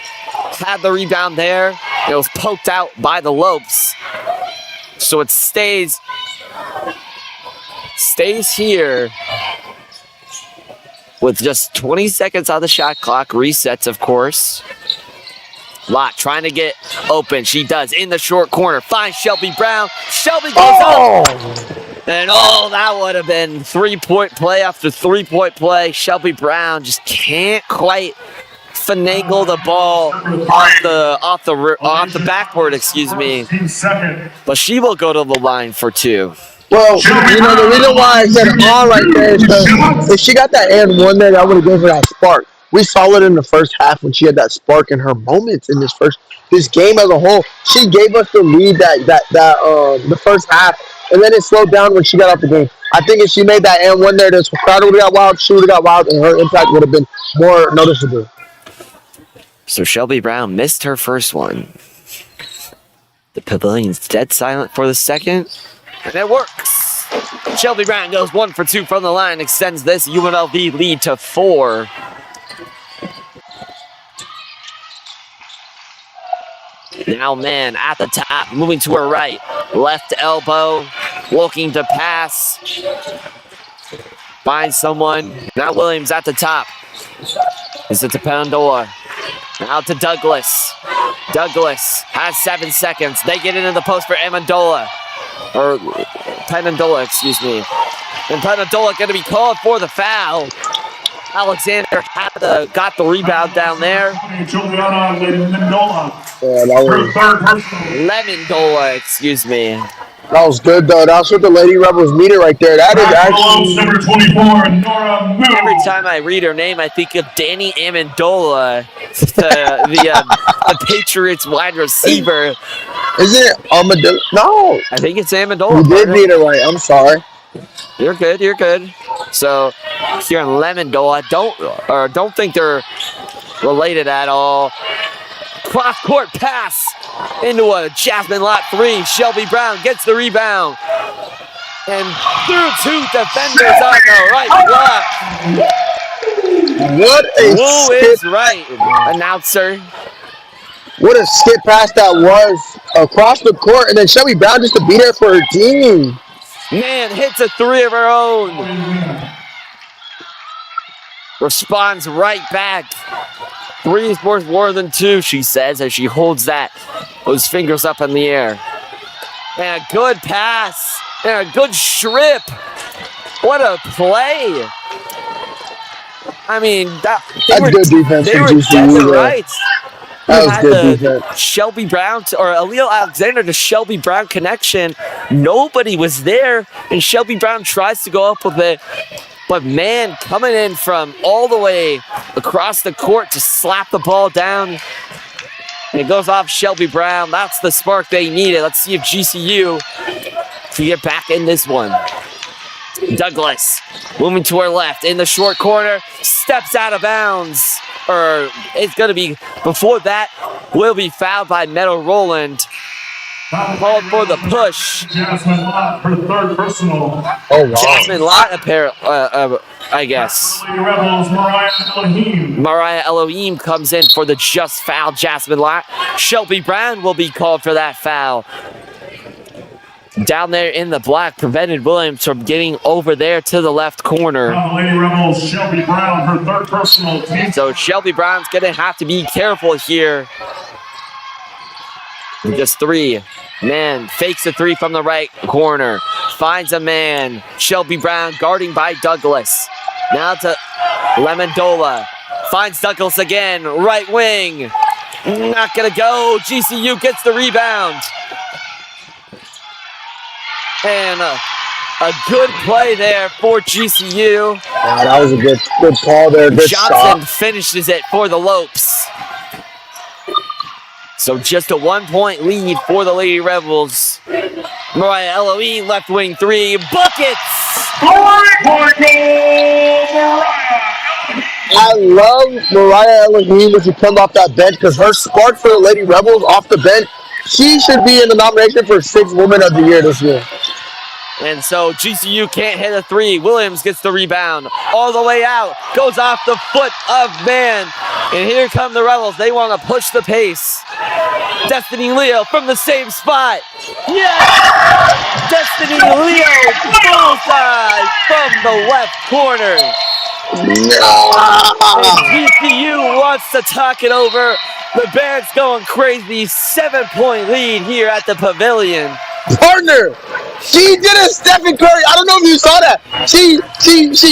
had the rebound there. It was poked out by the Lopes. So it stays here with just 20 seconds on the shot clock. Resets, of course. Lott trying to get open. She does in the short corner. Finds Shelby Brown. Shelby goes up. And that would have been 3-point play after 3-point play. Shelby Brown just can't quite finagle the ball off the backboard, excuse me. But she will go to the line for 2. Well, you know, the reason why I said on right there is because if she got that and one there, I would have given her that spark. We saw it in the first half when she had that spark in her moments in this game as a whole. She gave us the lead the first half, and then it slowed down when she got out the game. I think if she made that and one there, this crowd would have got wild, she would have got wild, and her impact would have been more noticeable. So Shelby Brown missed her first one. The pavilion's dead silent for the second, and it works. Shelby Brown goes 1 for 2 from the line, extends this UNLV lead to 4. Now man at the top, moving to her right. Left elbow, looking to pass. Finds someone. Now Williams at the top. Is it to Pandola? Now to Douglas. Douglas has 7 seconds. They get into the post for Amendola. Or Penandola, excuse me. And Penandola going to be called for the foul. Alexander got the rebound down there. Lemondola, excuse me. That was good, though. That's what the Lady Rebels needed right there. That is actually... Number 24, Nora Moon. Every time I read her name, I think of Danny Amendola, the Patriots wide receiver. Isn't it Armadillo? No. I think it's Amendola. You did read it right. I'm sorry. You're good. You're good. So here in Lemondola, don't think they're related at all. Cross-court pass into a Jasmine Lott 3. Shelby Brown gets the rebound. And through 2 defenders on the right block. What a Who is right, announcer? What a skip pass that was across the court. And then Shelby Brown just to be there for her team. Man hits a 3 of her own. Responds right back. 3 is worth more than 2, she says, as she holds those fingers up in the air. And a good pass. And a good strip. What a play. I mean, that's good defense. They were dead right. That was good defense. Shelby Brown or Aleel Alexander to Shelby Brown connection. Nobody was there, and Shelby Brown tries to go up with it. But man, coming in from all the way across the court to slap the ball down. And it goes off Shelby Brown. That's the spark they needed. Let's see if GCU can get back in this one. Douglas moving to her left in the short corner. Steps out of bounds. Or it's going to be, before that, will be fouled by Meadow Rowland. Called for the push. Jasmine Lott, her 3rd personal. Oh, wow. Jasmine Lott, I guess. Lady Rebels, Mariah Elohim. Mariah Elohim comes in for the just foul Jasmine Lott. Shelby Brown will be called for that foul. Down there in the black, prevented Williams from getting over there to the left corner. Lady Rebels, Shelby Brown, her 3rd personal. So Shelby Brown's going to have to be careful here. Just 3. Man fakes a 3 from the right corner. Finds a man. Shelby Brown guarding by Douglas. Now to Lemondola. Finds Douglas again. Right wing. Not going to go. GCU gets the rebound. And a good play there for GCU. That was a good call there. Good Johnson shot. finishes it for the Lopes. So just a 1-point lead for the Lady Rebels. Mariah Elohim, left wing 3. Buckets! I love Mariah Elohim when she comes off that bench because her spark for the Lady Rebels off the bench, she should be in the nomination for 6th Woman of the Year this year. And so GCU can't hit a 3. Williams gets the rebound all the way out. Goes off the foot of man. And here come the Rebels. They want to push the pace. Destiny Leo from the same spot. Yes! Destiny Leo bullseye from the left corner. No! And GCU wants to talk it over. The band's going crazy. 7-point lead here at the Pavilion. Partner, she did a Stephen Curry. I don't know if you saw that. She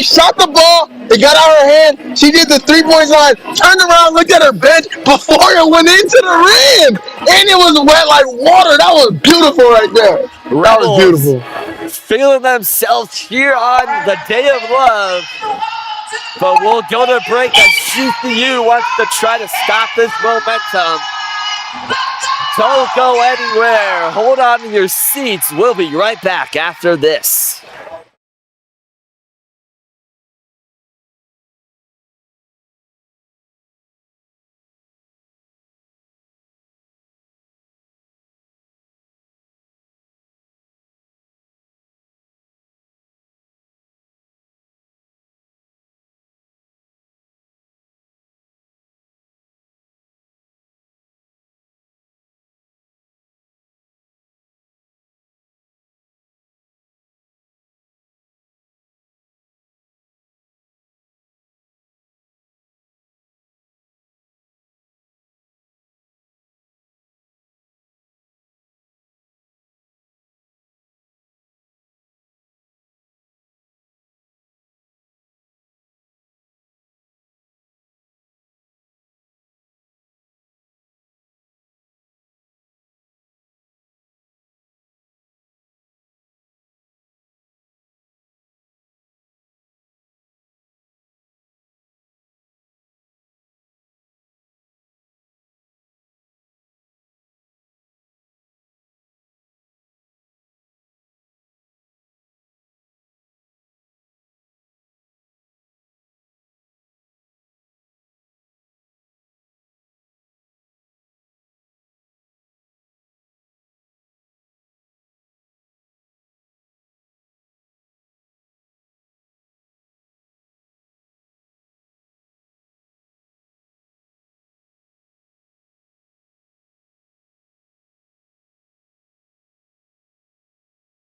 shot the ball. It got out of her hand. She did the 3-point line. Turned around, looked at her bench before it went into the rim, and it was wet like water. That was beautiful right there. That was beautiful. Feeling themselves here on the Day of Love. But we'll go to break as GCU wants to try to stop this momentum. Don't go anywhere. Hold on to your seats. We'll be right back after this.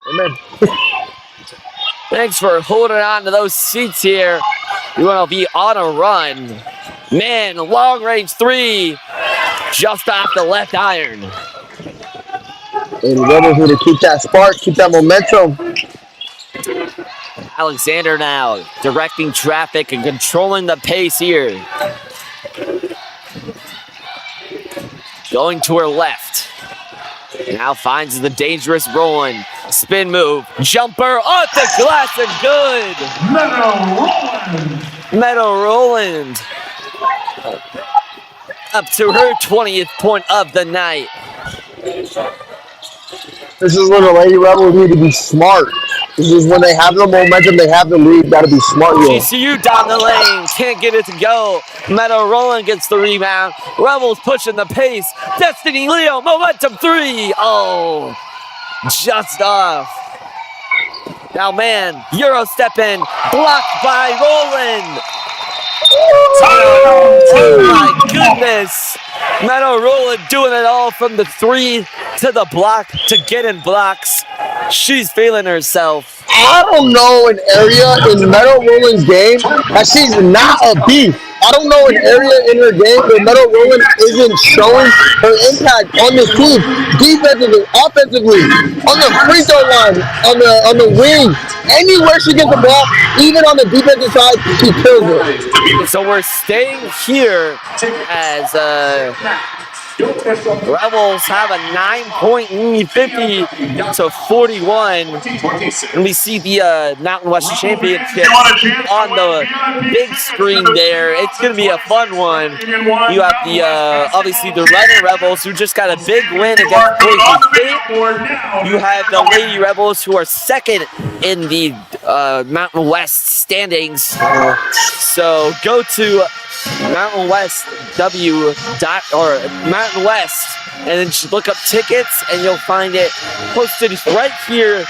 Amen. Thanks for holding on to those seats here. You want to be on a run. Man, long range three. Just off the left iron. And Rebels need to keep that spark, keep that momentum. Alexander now directing traffic and controlling the pace here. Going to her left. Now finds the dangerous Roland. Spin move. Jumper off the glass and good. Meadow Roland. Up to her 20th point of the night. This is when the Lady Rebels need to be smart. This is when they have the momentum, they have the lead, gotta be smart here. GCU down the lane, can't get it to go. Meadow Roland gets the rebound. Rebels pushing the pace. Destiny Leo, momentum three. Oh, just off. Now, man, Euro step in, blocked by Roland. Oh my goodness. Meadow Roland doing it all from the three to the block to get in blocks. She's feeling herself. I don't know an area in Meadow Roland's game that she's not a beast. I don't know an area in her game where Meadow Roland isn't showing her impact on this team, defensively, offensively, on the free throw line, on the wing, anywhere she gets the ball, even on the defensive side, she kills it. So we're staying here as Rebels have a 9-point lead, 50-41. And we see the Mountain West Championship on the big screen there. It's going to be a fun one. You have the, obviously, the Running Rebels who just got a big win against Boise State. You have the Lady Rebels who are second in the Mountain West standings. So go to Mountain West Mountain West, and then just look up tickets, and you'll find it posted right here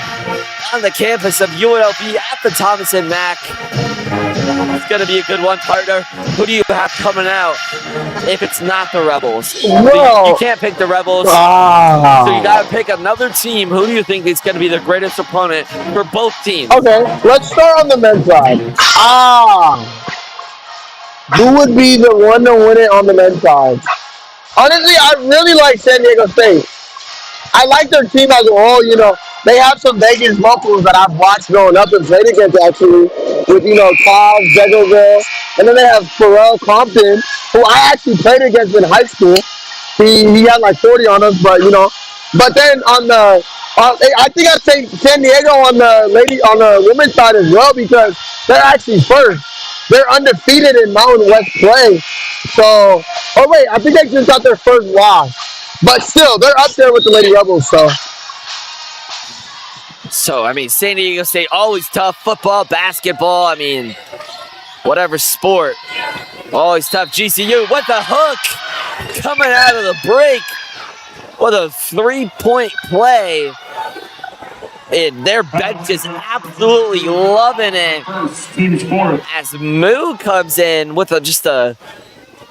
on the campus of UNLV at the Thomas and Mack. It's gonna be a good one, partner. Who do you have coming out if it's not the Rebels? You can't pick the Rebels, so you gotta pick another team. Who do you think is gonna be the greatest opponent for both teams? Okay, let's start on the men's side. Who would be the one to win it on the men's side? Honestly, I really like San Diego State. I like their team as a whole. You know, they have some Vegas locals that I've watched growing up and played against, actually, with, you know, Todd, Zegoville. And then they have Pharrell Compton, who I actually played against in high school. He had like 40 on us, but, you know. But then on the, I think I'd say San Diego on the women's side as well, because they're actually first. they're undefeated in Mountain West play. So, oh wait, I think they just got their first loss. But still, they're up there with the Lady Rebels, So, I mean, San Diego State, always tough. Football, basketball, I mean, whatever sport. Always tough. GCU with the hook coming out of the break. What a 3-point play. And their bench is absolutely loving it. Team's fourth. As Moo comes in with just a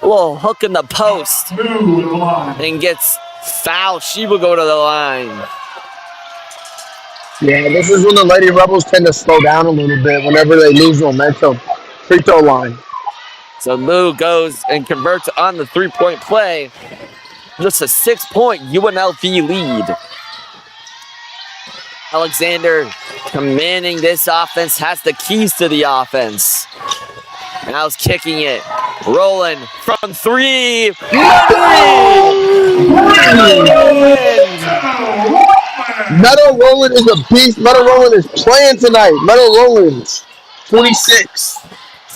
little hook in the post Moo with the line. and gets fouled. She will go to the line. Yeah, this is when the Lady Rebels tend to slow down a little bit whenever they lose momentum. Free throw line. So Moo goes and converts on the 3-point play. Just a 6-point UNLV lead. Alexander commanding this offense, has the keys to the offense. Now's kicking it. Rolling from 3. Meadow Roland is a beast. Meadow Roland is playing tonight. Meadow Roland, 26.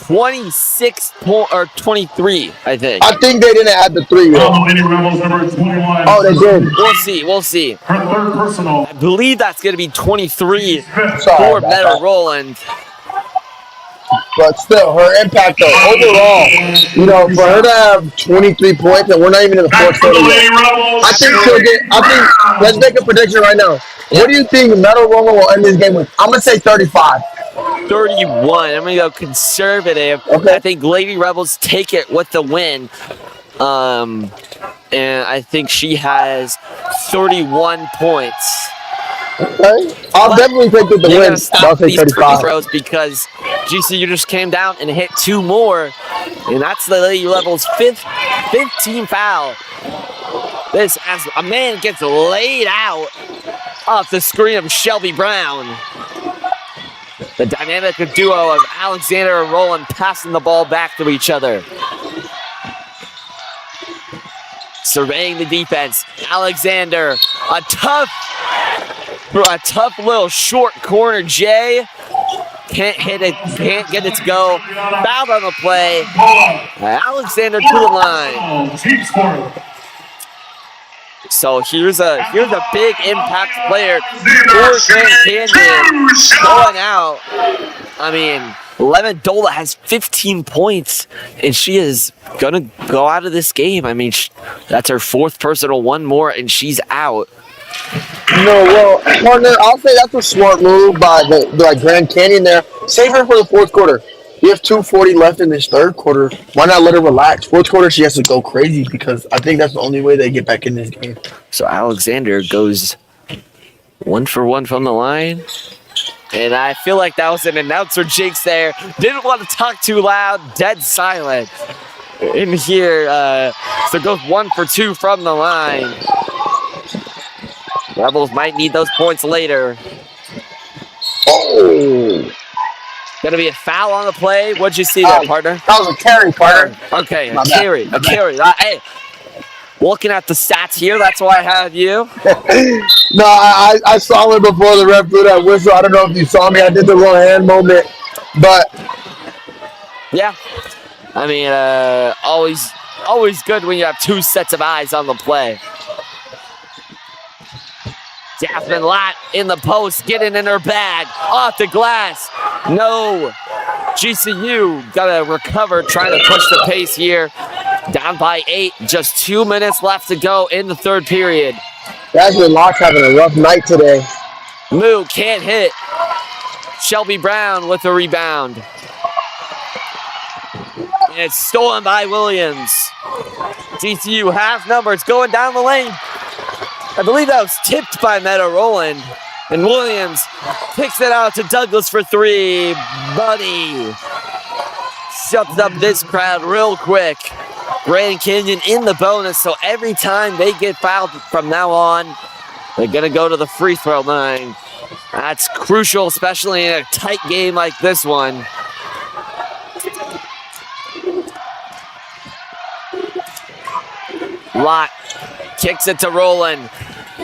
26 point or 23, I think. I think they didn't add the 3 yet. Lady Rebels number 21. Oh, they did. We'll see. Her third personal. I believe that's going to be 23 Sorry for about Meadow that. Roland. But still, her impact though, overall, you know, for her to have 23 points and we're not even in the fourth quarter yet. I think she'll get, let's make a prediction right now. What do you think Meadow Roland will end this game with? I'm going to say 35. 31. I'm going to go conservative. Okay. I think Lady Rebels take it with the win. And I think she has 31 points. Okay. I'll definitely take it the They're win. going to I'll stop say these free 35. throws because GCU just came down and hit 2 more. And that's the Lady Rebels' 15th foul. This, as a man gets laid out off the screen of Shelby Brown. The dynamic duo of Alexander and Roland passing the ball back to each other. Surveying the defense. Alexander, a tough little short corner J. Can't hit it, can't get it to go. Fouled on the play. Alexander to the line. Team's fourth. So here's a big impact player for Grand Canyon going out. I mean, Levendola has 15 points, and she is gonna go out of this game. I mean, that's her 4th personal, 1 more, and she's out. No, well, partner, I'll say that's a smart move by the Grand Canyon there. Save her for the fourth quarter. You have 2:40 left in this third quarter. Why not let her relax? Fourth quarter, she has to go crazy because I think that's the only way they get back in this game. So Alexander goes 1 for 1 from the line. And I feel like that was an announcer jinx there. Didn't want to talk too loud, dead silent in here. So goes 1 for 2 from the line. Rebels might need those points later. Oh! Gonna be a foul on the play. What'd you see there, partner? That was a carry, partner. Okay, My a bad. carry. Hey, looking at the stats here, that's why I have you. No, I saw it before the ref blew that whistle. I don't know if you saw me. I did the wrong hand moment. But, Yeah. I mean, always good when you have 2 sets of eyes on the play. Jasmine Lott in the post, getting in her bag, off the glass. No. GCU gotta recover, trying to push the pace here. Down by 8, just 2 minutes left to go in the third period. Jasmine Lott's having a rough night today. Moo can't hit. Shelby Brown with the rebound. And it's stolen by Williams. GCU half numbers going down the lane. I believe that was tipped by Meadow Roland. And Williams picks it out to Douglas for 3. Buddy shuts up this crowd real quick. Grand Canyon in the bonus, so every time they get fouled from now on, they're going to go to the free throw line. That's crucial, especially in a tight game like this one. Lott kicks it to Roland.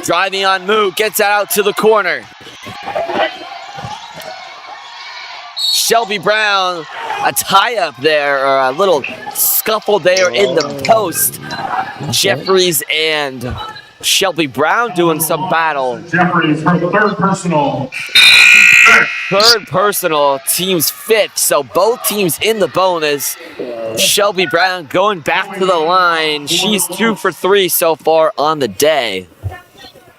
Driving on Moo, gets it out to the corner. Shelby Brown a tie-up there, or a little scuffle there in the post. Jeffries and Shelby Brown doing some battle. Jeffries for third personal. Third personal, team's fifth, so both teams in the bonus. Shelby Brown going back to the line. She's 2 for 3 so far on the day.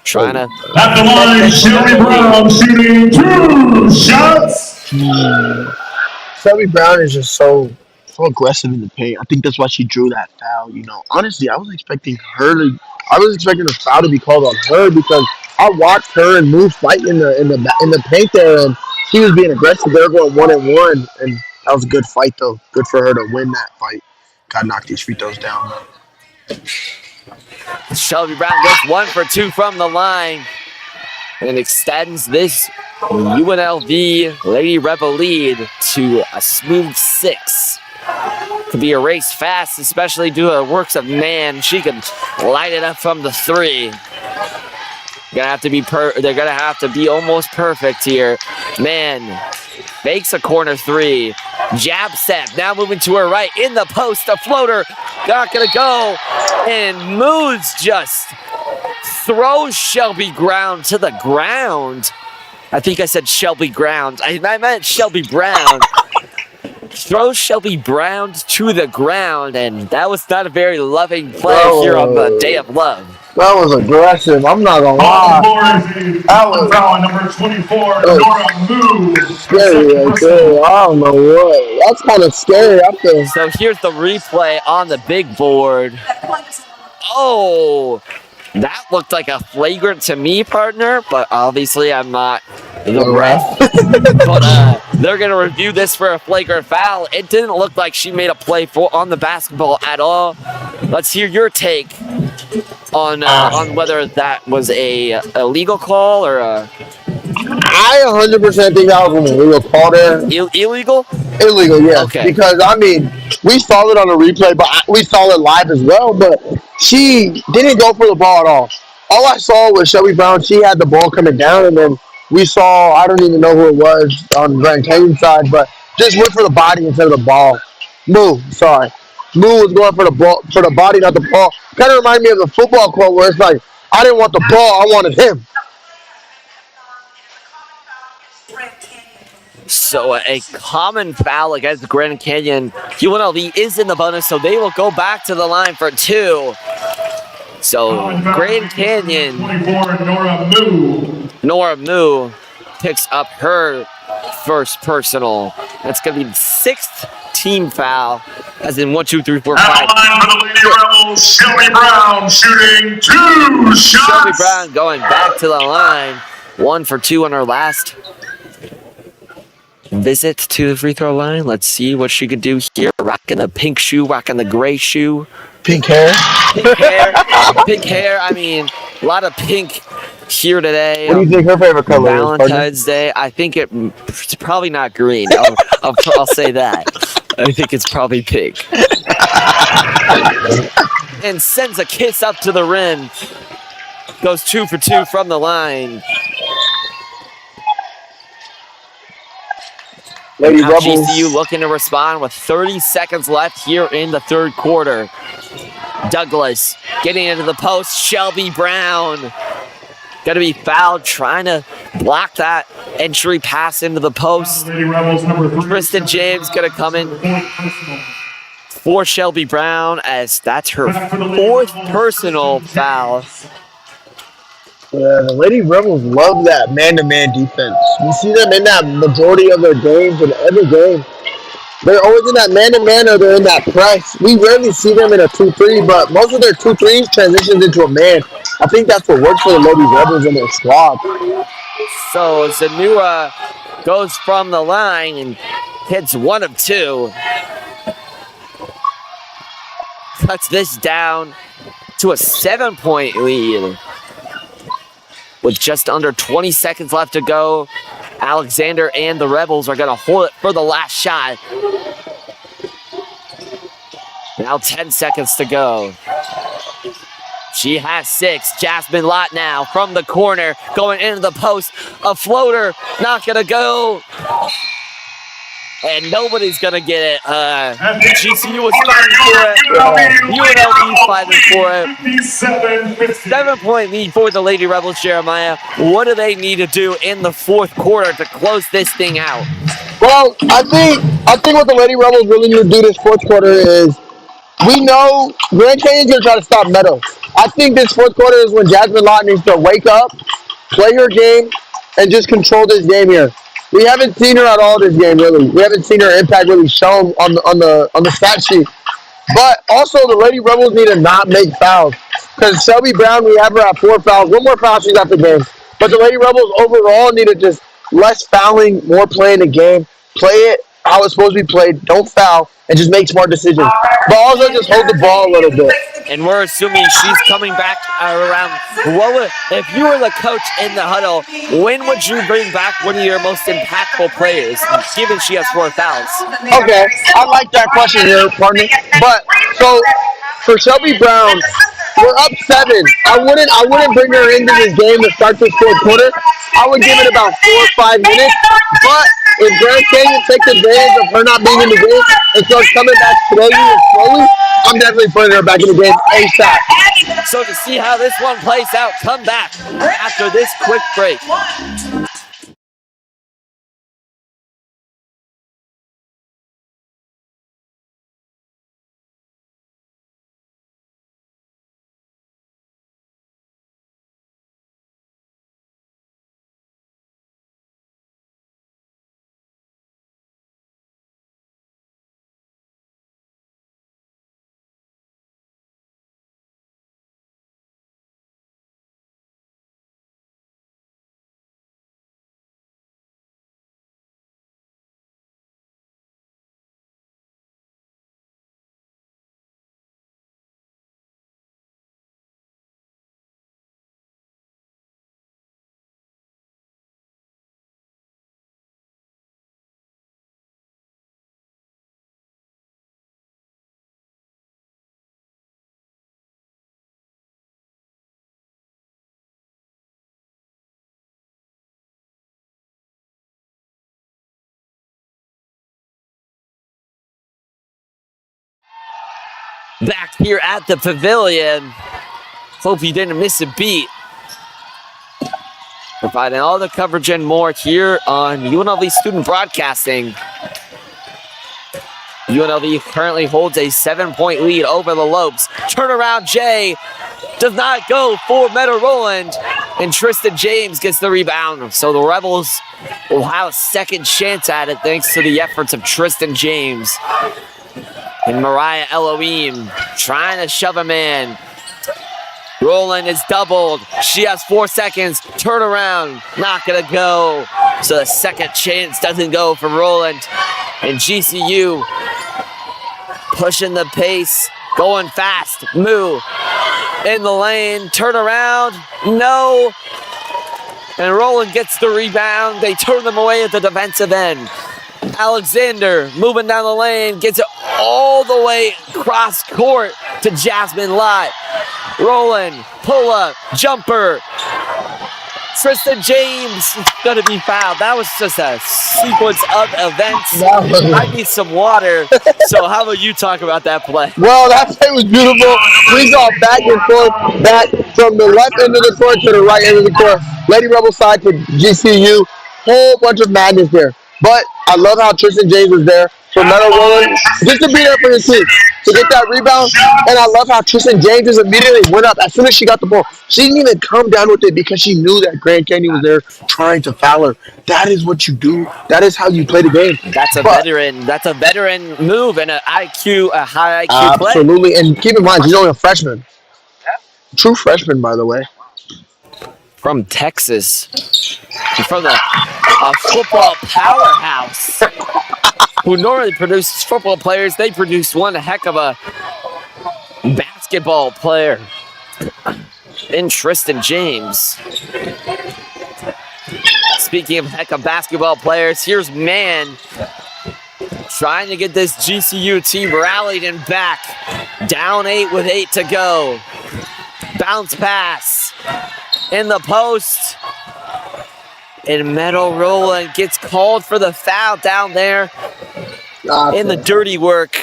Trying to... At the line, Shelby Brown shooting 2 shots. Shelby Brown is just so aggressive in the paint. I think that's why she drew that foul. You know, honestly, I was expecting the foul to be called on her because I watched her and Moose fight in the paint there, and she was being aggressive. They were going 1-on-1, and that was a good fight though. Good for her to win that fight. Got to knock these free throws down. Shelby Brown goes 1 for 2 from the line and extends this UNLV Lady Rebel lead to a smooth 6. Could be erased fast, especially due to the works of Man. She can light it up from the 3. They're gonna have to be almost perfect here. Man fakes a corner 3. Jab set. Now moving to her right in the post. A floater. Not gonna go. And Moose just throws Shelby Brown to the ground. I think I said Shelby Ground. I meant Shelby Brown. Throws Shelby Brown to the ground, and that was not a very loving play here on the Day of Love. That was aggressive. I'm not gonna lie. That was foul number 24, Nora Moo. Scary right there. I don't know what. That's kind of scary. I feel. So here's the replay on the big board. Oh, that looked like a flagrant to me, partner, but obviously I'm not the ref. But they're going to review this for a flagrant foul. It didn't look like she made a play on the basketball at all. Let's hear your take on whether that was a illegal call or a... I 100% think that was an illegal call there. Illegal? Illegal, yeah. Okay. Because, I mean, we saw it on the replay, but we saw it live as well, but she didn't go for the ball at all. All I saw was Shelby Brown. She had the ball coming down, and then we saw, I don't even know who it was on Grand Canyon side, but just went for the body instead of the ball. Moo was going for the ball, for the body, not the ball. Kind of reminded me of the football quote where it's like, I didn't want the ball, I wanted him. So a common foul against Grand Canyon. UNLV is in the bonus, so they will go back to the line for 2. So Grand Canyon, 24, Nora Moo picks up her first personal. That's going to be the 6th team foul, as in 1, 2, 3, 4, 5. At the line for the Lady Rebels, Shelby Brown shooting 2 shots. Shelby Brown going back to the line. 1 for 2 on her last visit to the free throw line. Let's see what she could do here. Rocking the pink shoe, rocking the gray shoe. Pink hair. Pink hair. Pink hair. I mean, a lot of pink here today. What do you think her favorite color is? Valentine's Day. I think it's probably not green. I'll say that. I think it's probably pink. And sends a kiss up to the rim. Goes 2 for 2 from the line. Lady Rebels. GCU looking to respond with 30 seconds left here in the third quarter. Douglas getting into the post. Shelby Brown going to be fouled, trying to block that entry pass into the post. Lady Rebels, number 3. Kristen James going to come in for Shelby Brown, as that's her 4th personal foul. Yeah, the Lady Rebels love that man-to-man defense. We see them in that majority of their games, in every game. They're always in that man-to-man or they're in that press. We rarely see them in a 2-3, but most of their 2-3s transitions into a man. I think that's what works for the Lady Rebels in their squad. So Zanua goes from the line and hits 1 of 2. Cuts this down to a 7-point lead. With just under 20 seconds left to go, Alexander and the Rebels are going to hold it for the last shot. Now 10 seconds to go. She has 6. Jasmine Lott now from the corner, going into the post. A floater, not going to go. and nobody's going to get it. GCU was fighting for it. UNLV fighting for it. 7-point lead for the Lady Rebels, Jeremiah. What do they need to do in the fourth quarter to close this thing out? Well, I think what the Lady Rebels really need to do this fourth quarter is, we know Grand Canyon's going to try to stop Meadow. I think this fourth quarter is when Jasmine Lott needs to wake up, play her game, and just control this game here. We haven't seen her at all this game, really. We haven't seen her impact really shown on the stat sheet. But also, the Lady Rebels need to not make fouls. Because Shelby Brown, we have her at 4 fouls. One more foul, she's out the game. But the Lady Rebels overall need to just less fouling, more playing the game. Play it how it's supposed to be played. Don't foul, and just make smart decisions. But also just hold the ball a little bit. And we're assuming she's coming back around. If you were the coach in the huddle, when would you bring back one of your most impactful players, given she has 4 fouls? Okay, I like that question here, partner. But so for Shelby Brown, we're up 7. I wouldn't bring her into this game to start this fourth quarter. I would give it about 4 or 5 minutes. But if Grand Canyon takes advantage of her not being in the game and starts coming back slowly, I'm definitely putting her back in the game ASAP. So to see how this one plays out, come back after this quick break. Back here at the pavilion. Hope you didn't miss a beat. Providing all the coverage and more here on UNLV Student Broadcasting. UNLV currently holds a 7-point lead over the Lopes. Turnaround Jay does not go for Meadow Rowland, and Tristan James gets the rebound. So the Rebels will have a second chance at it thanks to the efforts of Tristan James. And Mariah Elohim trying to shove him in. Rowland is doubled. She has 4 seconds. Turn around. Not going to go. So the second chance doesn't go for Rowland. And GCU pushing the pace. Going fast. Move. In the lane. Turn around. No. And Rowland gets the rebound. They turn them away at the defensive end. Alexander moving down the lane. Gets it all the way cross court to Jasmine Lott. Rowland, pull up, jumper. Tristan James is going to be fouled. That was just a sequence of events. I need some water. So how about you talk about that play? Well, that play was beautiful. We saw back and forth, back from the left end of the court to the right end of the court. Lady Rebel side to GCU. Whole bunch of madness there. But I love how Tristan James was there for Meadow Rowland, just to be there for his team, to get that rebound. And I love how Tristan James just immediately went up as soon as she got the ball. She didn't even come down with it because she knew that Grand Canyon was there trying to foul her. That is what you do. That is how you play the game. That's a veteran. That's a veteran move and a high IQ play. Absolutely. And keep in mind, she's only a freshman. True freshman, by the way. From Texas. From a football powerhouse. Who normally produces football players, they produce one heck of a basketball player in Tristan James. Speaking of heck of basketball players, here's Mann trying to get this GCU team rallied and back. Down 8 with 8 to go. Bounce pass in the post. And Meadow Rowland gets called for the foul down there in the dirty work,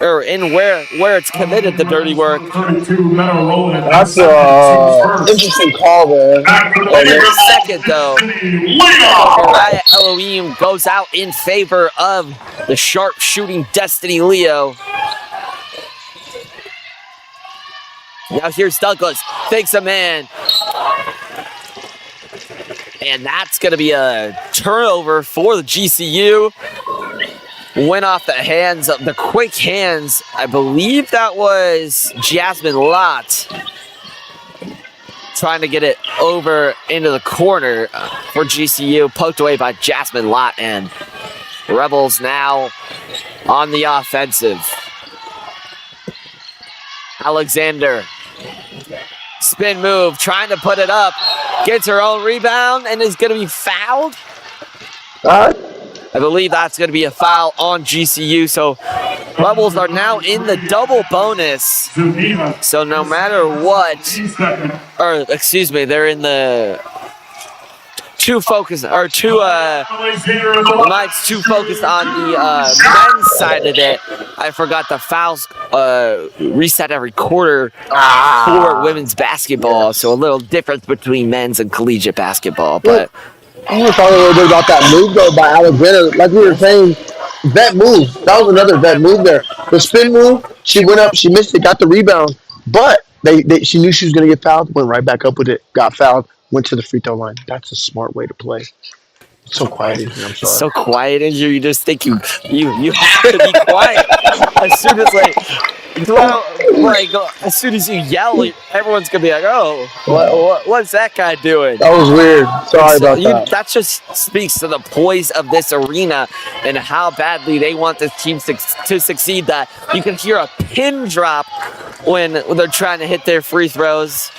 or in where it's committed the dirty work. That's an interesting call there. In a second, though, Mariah Elohim goes out in favor of the sharp-shooting Destiny Leo. Now here's Douglas, fakes a man. And that's going to be a turnover for the GCU. Went off the hands of the quick hands. I believe that was Jasmine Lott trying to get it over into the corner for GCU. Poked away by Jasmine Lott, and Rebels now on the offensive. Alexander, spin move, trying to put it up. Gets her own rebound and is going to be fouled. I believe that's going to be a foul on GCU. So Rebels are now in the double bonus. So no matter what, or excuse me, they're in the too focused on the men's side of it. I forgot the fouls reset every quarter for women's basketball. So a little difference between men's and collegiate basketball. But I want to talk a little bit about that move though by Alexander. Like we were saying, vet move. That was another vet move there. The spin move, she went up, she missed it, got the rebound, but she knew she was going to get fouled, went right back up with it, got fouled, went to the free throw line. That's a smart way to play. It's so quiet in here, I'm sorry. It's so quiet in here, you just think you have to be quiet. As soon as as soon as you yell, everyone's gonna be like, "Oh, what's that guy doing?" That was weird. Sorry about that. That just speaks to the poise of this arena and how badly they want this team to succeed. That you can hear a pin drop when they're trying to hit their free throws.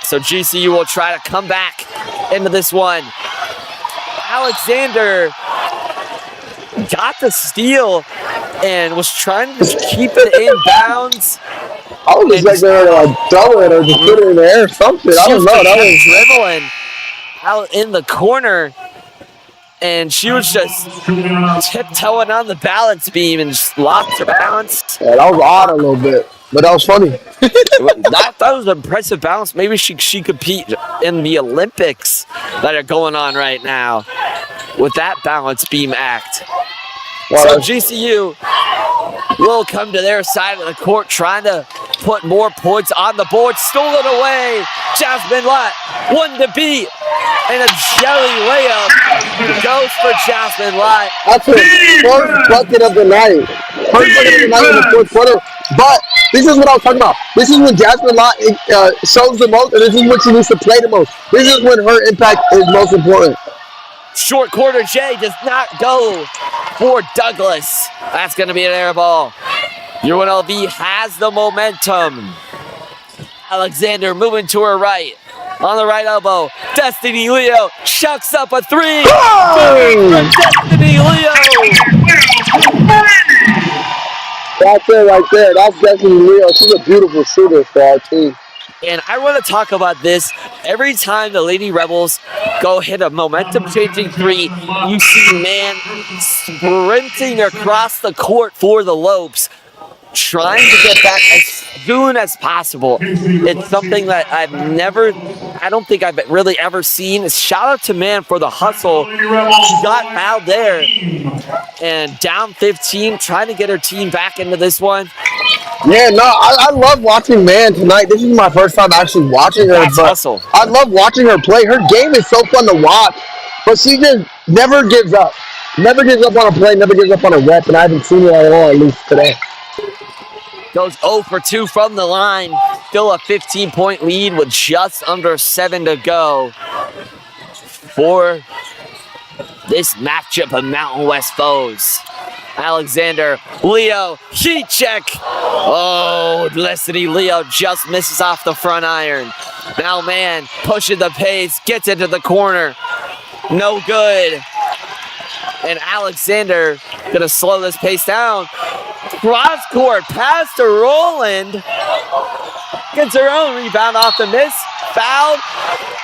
So GCU will try to come back into this one. Alexander got the steal and was trying to keep it in bounds. I was expecting her to like throw it or just put it in the air or something. I don't know. That was dribbling out in the corner, and she was just tiptoeing on the balance beam and just lost her balance. Yeah, that was odd a little bit, but that was funny. that was an impressive balance. Maybe she compete in the Olympics that are going on right now with that balance beam act. So GCU will come to their side of the court, trying to put more points on the board. Stolen away. Jasmine Lott, one to beat, and a jelly layup goes for Jasmine Lott. That's her first bucket of the night. First bucket of the night in the fourth quarter. But this is what I was talking about. This is when Jasmine Lott shows the most, and this is when she needs to play the most. This is when her impact is most important. Short quarter J does not go for Douglas. That's going to be an air ball. UNLV has the momentum. Alexander moving to her right. On the right elbow, Destiny Leo shucks up a three. For Destiny Leo. That's it right there. That's Destiny Leo. She's a beautiful shooter for our team. And I want to talk about this. Every time the Lady Rebels go hit a momentum-changing three, you see man sprinting across the court for the Lopes, trying to get back as soon as possible. It's something that I don't think I've really ever seen. Shout out to man for the hustle. She got fouled there and down 15, trying to get her team back into this one. Yeah, no, I love watching Man tonight. This is my first time actually watching her. That's hustle. I love watching her play. Her game is so fun to watch, but she just never gives up. Never gives up on a play, never gives up on a rep, and I haven't seen it at all, at least today. Goes 0 for 2 from the line. Still a 15-point lead with just under 7 to go for this matchup of Mountain West foes. Alexander, Leo, heat check. Oh, Destiny Leo just misses off the front iron. Now man pushing the pace, gets into the corner. No good. And Alexander gonna slow this pace down. Cross court pass to Roland. Gets her own rebound off the miss. Fouled.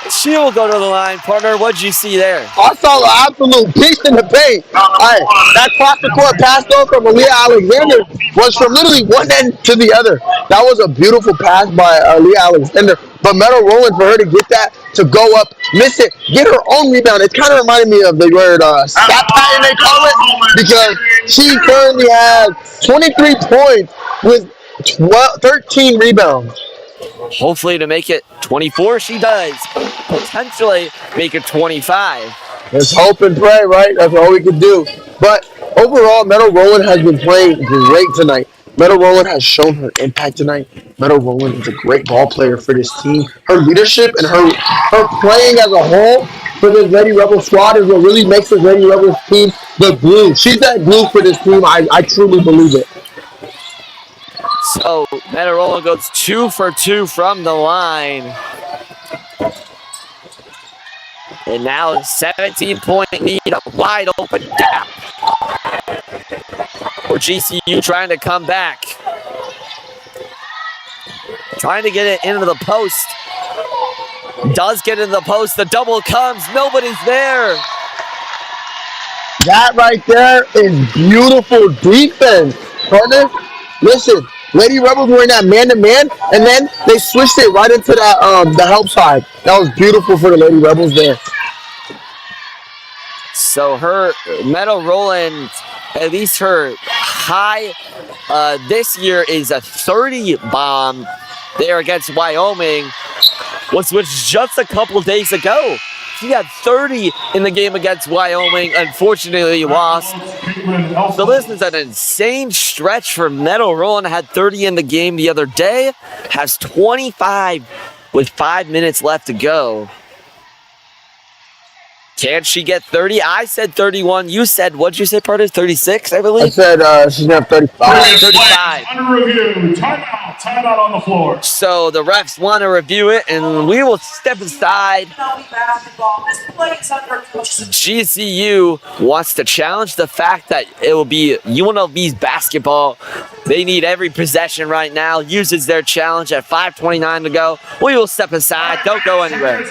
She will go to the line. Partner, what'd you see there? I saw an absolute beast in the paint. Hey, that cross the court pass though from Aaliyah Alexander was from literally one end to the other. That was a beautiful pass by Aaliyah Alexander. But Meadow Rowland, for her to get that, to go up, miss it, get her own rebound. It kind of reminded me of the word stat pattern they call it, because she currently has 23 points with 13 rebounds. Hopefully to make it 24, she does. Potentially make it 25. Let's hope and pray, right? That's all we can do. But overall, Meadow Rowland has been playing great tonight. Meadow Rowland has shown her impact tonight. Meadow Rowland is a great ball player for this team. Her leadership and her playing as a whole for this Lady Rebel squad is what really makes this Lady Rebels team the glue. She's that glue for this team. I truly believe it. So Meadow Rowland goes 2 for 2 from the line. And now a 17-point lead, a wide open gap for GCU trying to come back. Trying to get it into the post. Does get into the post. The double comes. Nobody's there. That right there is beautiful defense, partner. Listen, Lady Rebels were in that man-to-man, and then they switched it right into that the help side. That was beautiful for the Lady Rebels there. So her Meadow Rowland, at least her high this year is a 30 bomb there against Wyoming, which was just a couple days ago. She had 30 in the game against Wyoming. Unfortunately, lost. So this is an insane stretch for Meadow Rowland. Had 30 in the game the other day. Has 25 with 5 minutes left to go. Can she get 30? I said 31. You said, what'd you say, partner? 36, I believe? I said she's going to have 35. 35. Under review. Timeout on the floor. So the refs want to review it, and we will step aside. GCU wants to challenge the fact that it will be UNLV's basketball. They need every possession right now. Uses their challenge at 5:29 to go. We will step aside. Don't go anywhere.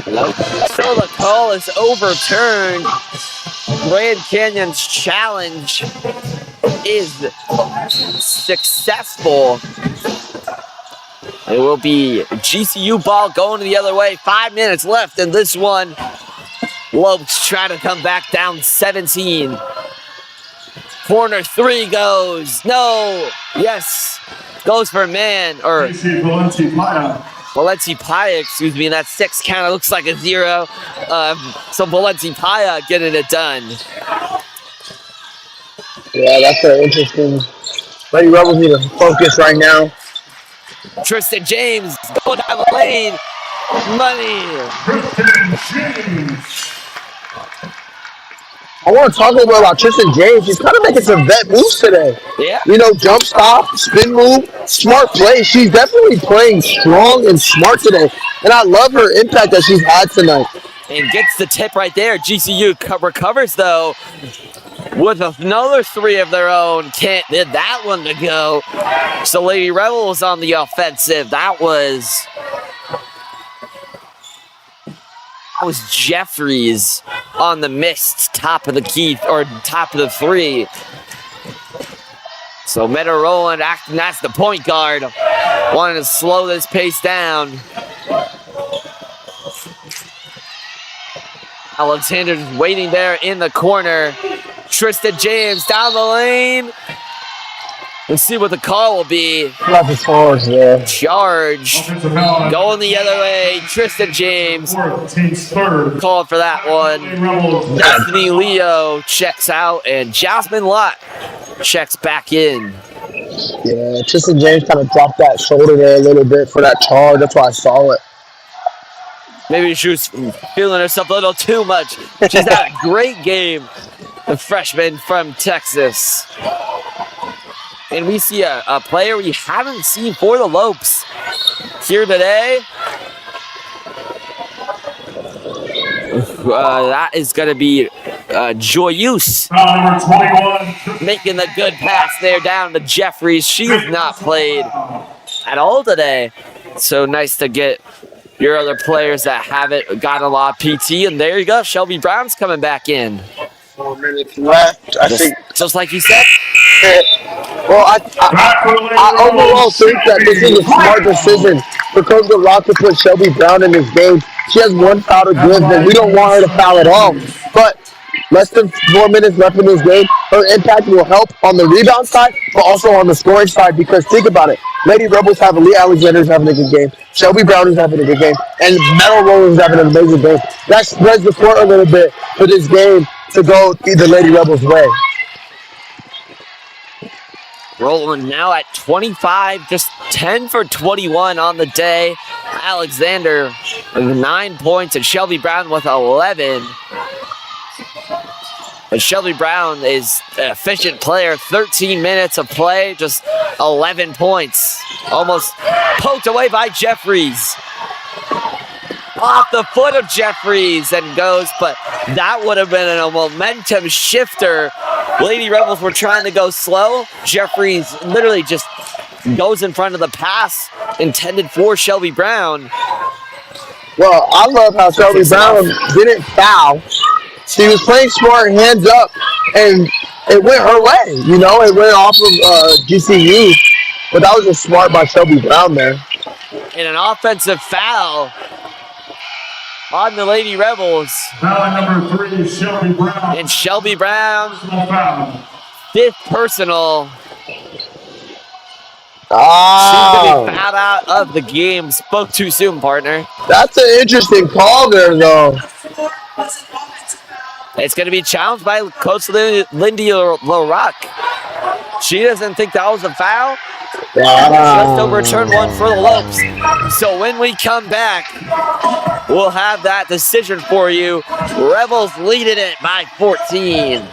Hello? So the call is overturned. Grand Canyon's challenge is successful. It will be GCU ball going the other way. 5 minutes left in this one. Lopes trying to come back down 17. Corner three goes. No. Yes. Goes for man. Or Valenci Paya, excuse me. And that 6 kind of looks like a 0. So Valenci Paya getting it done. Yeah, that's interesting. Lady Rebels need to focus right now. Tristan James going down the lane. Money. I want to talk a little bit about Tristan James. He's kind of making some vet moves today. Yeah. You know, jump stop, spin move, smart play. She's definitely playing strong and smart today. And I love her impact that she's had tonight. And gets the tip right there. GCU recovers, though, with another 3 of their own. Can't get that one to go. So Lady Rebels on the offensive. That was Jeffries on the missed top of the key, or top of the 3. So Meta Rowland acting as the point guard, wanting to slow this pace down. Alexander just waiting there in the corner. Tristan James down the lane. Let's see what the call will be. Charge. Going the other way. Tristan James. Call for that one. Destiny Leo checks out, and Jasmine Lott checks back in. Yeah, Tristan James kind of dropped that shoulder there a little bit for that charge. That's why I saw it. Maybe she was feeling herself a little too much. She's had a great game. The freshman from Texas. And we see a player we haven't seen for the Lopes here today. That is going to be Joyous making the good pass there down to Jeffries. She's not played at all today. So nice to get your other players that haven't gotten a lot of PT. And there you go. Shelby Brown's coming back in. 4 minutes left. I think just like you said. Well, I overall think that this is a smart decision for Coach Rock to put Shelby Brown in this game. She has 1 foul to give, and we don't want her to foul at all. But less than 4 minutes left in this game. Her impact will help on the rebound side, but also on the scoring side. Because think about it, Lady Rebels have Lee Alexander's having a good game, Shelby Brown is having a good game, and Metal Rollers having an amazing game. That spreads the court a little bit for this game to go either Lady Rebels' way. Rolling now at 25, just 10 for 21 on the day. Alexander with 9 points and Shelby Brown with 11. But Shelby Brown is an efficient player. 13 minutes of play, just 11 points. Almost poked away by Jeffries. Off the foot of Jeffries and goes, but that would have been a momentum shifter. Lady Rebels were trying to go slow. Jeffries literally just goes in front of the pass intended for Shelby Brown. Well, I love how Shelby Brown didn't foul. She was playing smart, hands up, and it went her way. You know, it went off of GCU, but that was just smart by Shelby Brown there. And an offensive foul on the Lady Rebels. Foul number 3, Shelby Brown. And Shelby Brown, Foul. 5th personal. Ah, She's going to be fouled out of the game. Spoke too soon, partner. That's an interesting call there, though. It's going to be challenged by Coach Lindy LaRock. She doesn't think that was a foul. Just overturned one for the Lopes. So when we come back, we'll have that decision for you. Rebels leading it by 14.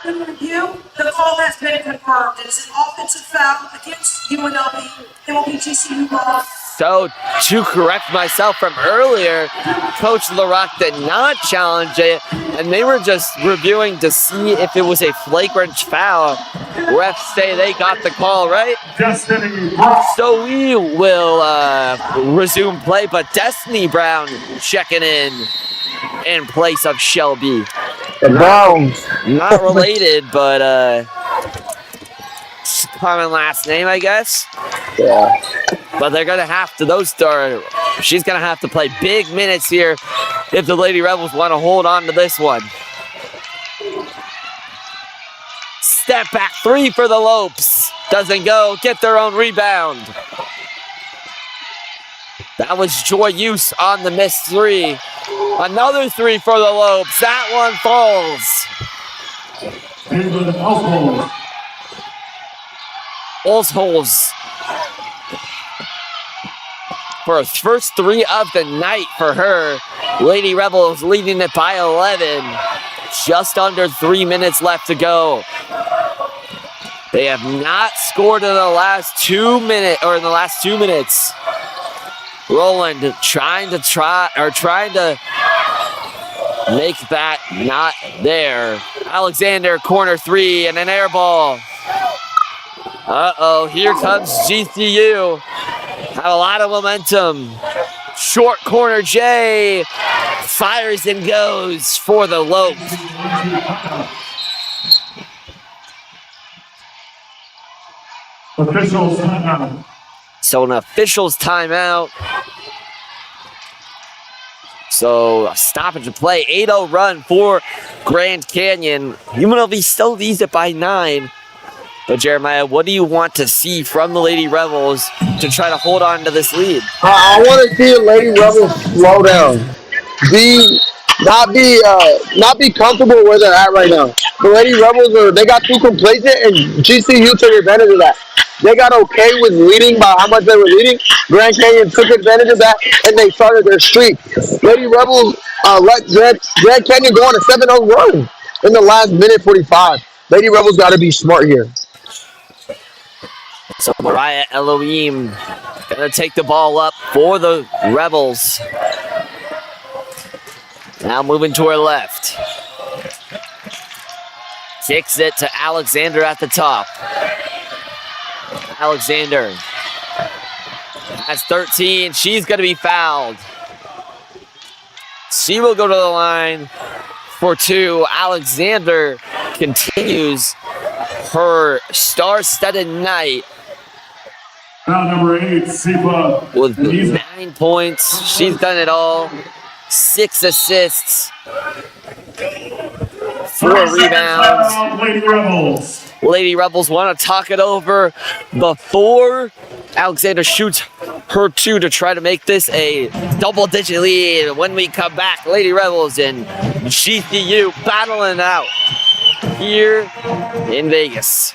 Review, the call has been confirmed. It is an offensive foul against UNLV. It will be GCU ball. So, to correct myself from earlier, Coach LaRock did not challenge it, and they were just reviewing to see if it was a flagrant foul. Refs say they got the call right. So we will resume play, but Destiny Brown checking in place of Shelby. The Browns. Not related, but common last name, I guess. Yeah. But they're gonna have to, she's gonna have to play big minutes here if the Lady Rebels want to hold on to this one. Step back three for the Lopes. Doesn't go, get their own rebound. That was Joy Use on the missed three. Another three for the Lopes. That one falls. Osholz for a first three of the night for her. Lady Rebels leading it by 11. Just under 3 minutes left to go. They have not scored in the last 2 minutes. Roland trying to make that not there. Alexander, corner three, and an air ball. Uh-oh, here comes GCU. Have a lot of momentum. Short corner, Jay fires and goes for the Lopes. Officials timeout. So an officials timeout. So a stoppage of play, 8-0 run for Grand Canyon. UNLV still leads it by 9. But Jeremiah, what do you want to see from the Lady Rebels to try to hold on to this lead? I want to see the Lady Rebels slow down. Not be comfortable where they're at right now. The Lady Rebels they got too complacent, and GCU took advantage of that. They got okay with leading by how much they were leading. Grand Canyon took advantage of that, and they started their streak. Lady Rebels let Grand Canyon go on a 7-0 run in the last minute 45. Lady Rebels got to be smart here. So Mariah Elohim gonna take the ball up for the Rebels. Now moving to her left. Kicks it to Alexander at the top. Alexander has 13. She's gonna be fouled. She will go to the line for 2. Alexander continues her star-studded night. Foul number 8, Sifa. With 9 points. She's done it all. 6 assists. 4 rebounds. Lady Rebels. Lady Rebels want to talk it over before Alexander shoots her 2 to try to make this a double-digit lead. When we come back, Lady Rebels and GCU battling out here in Vegas.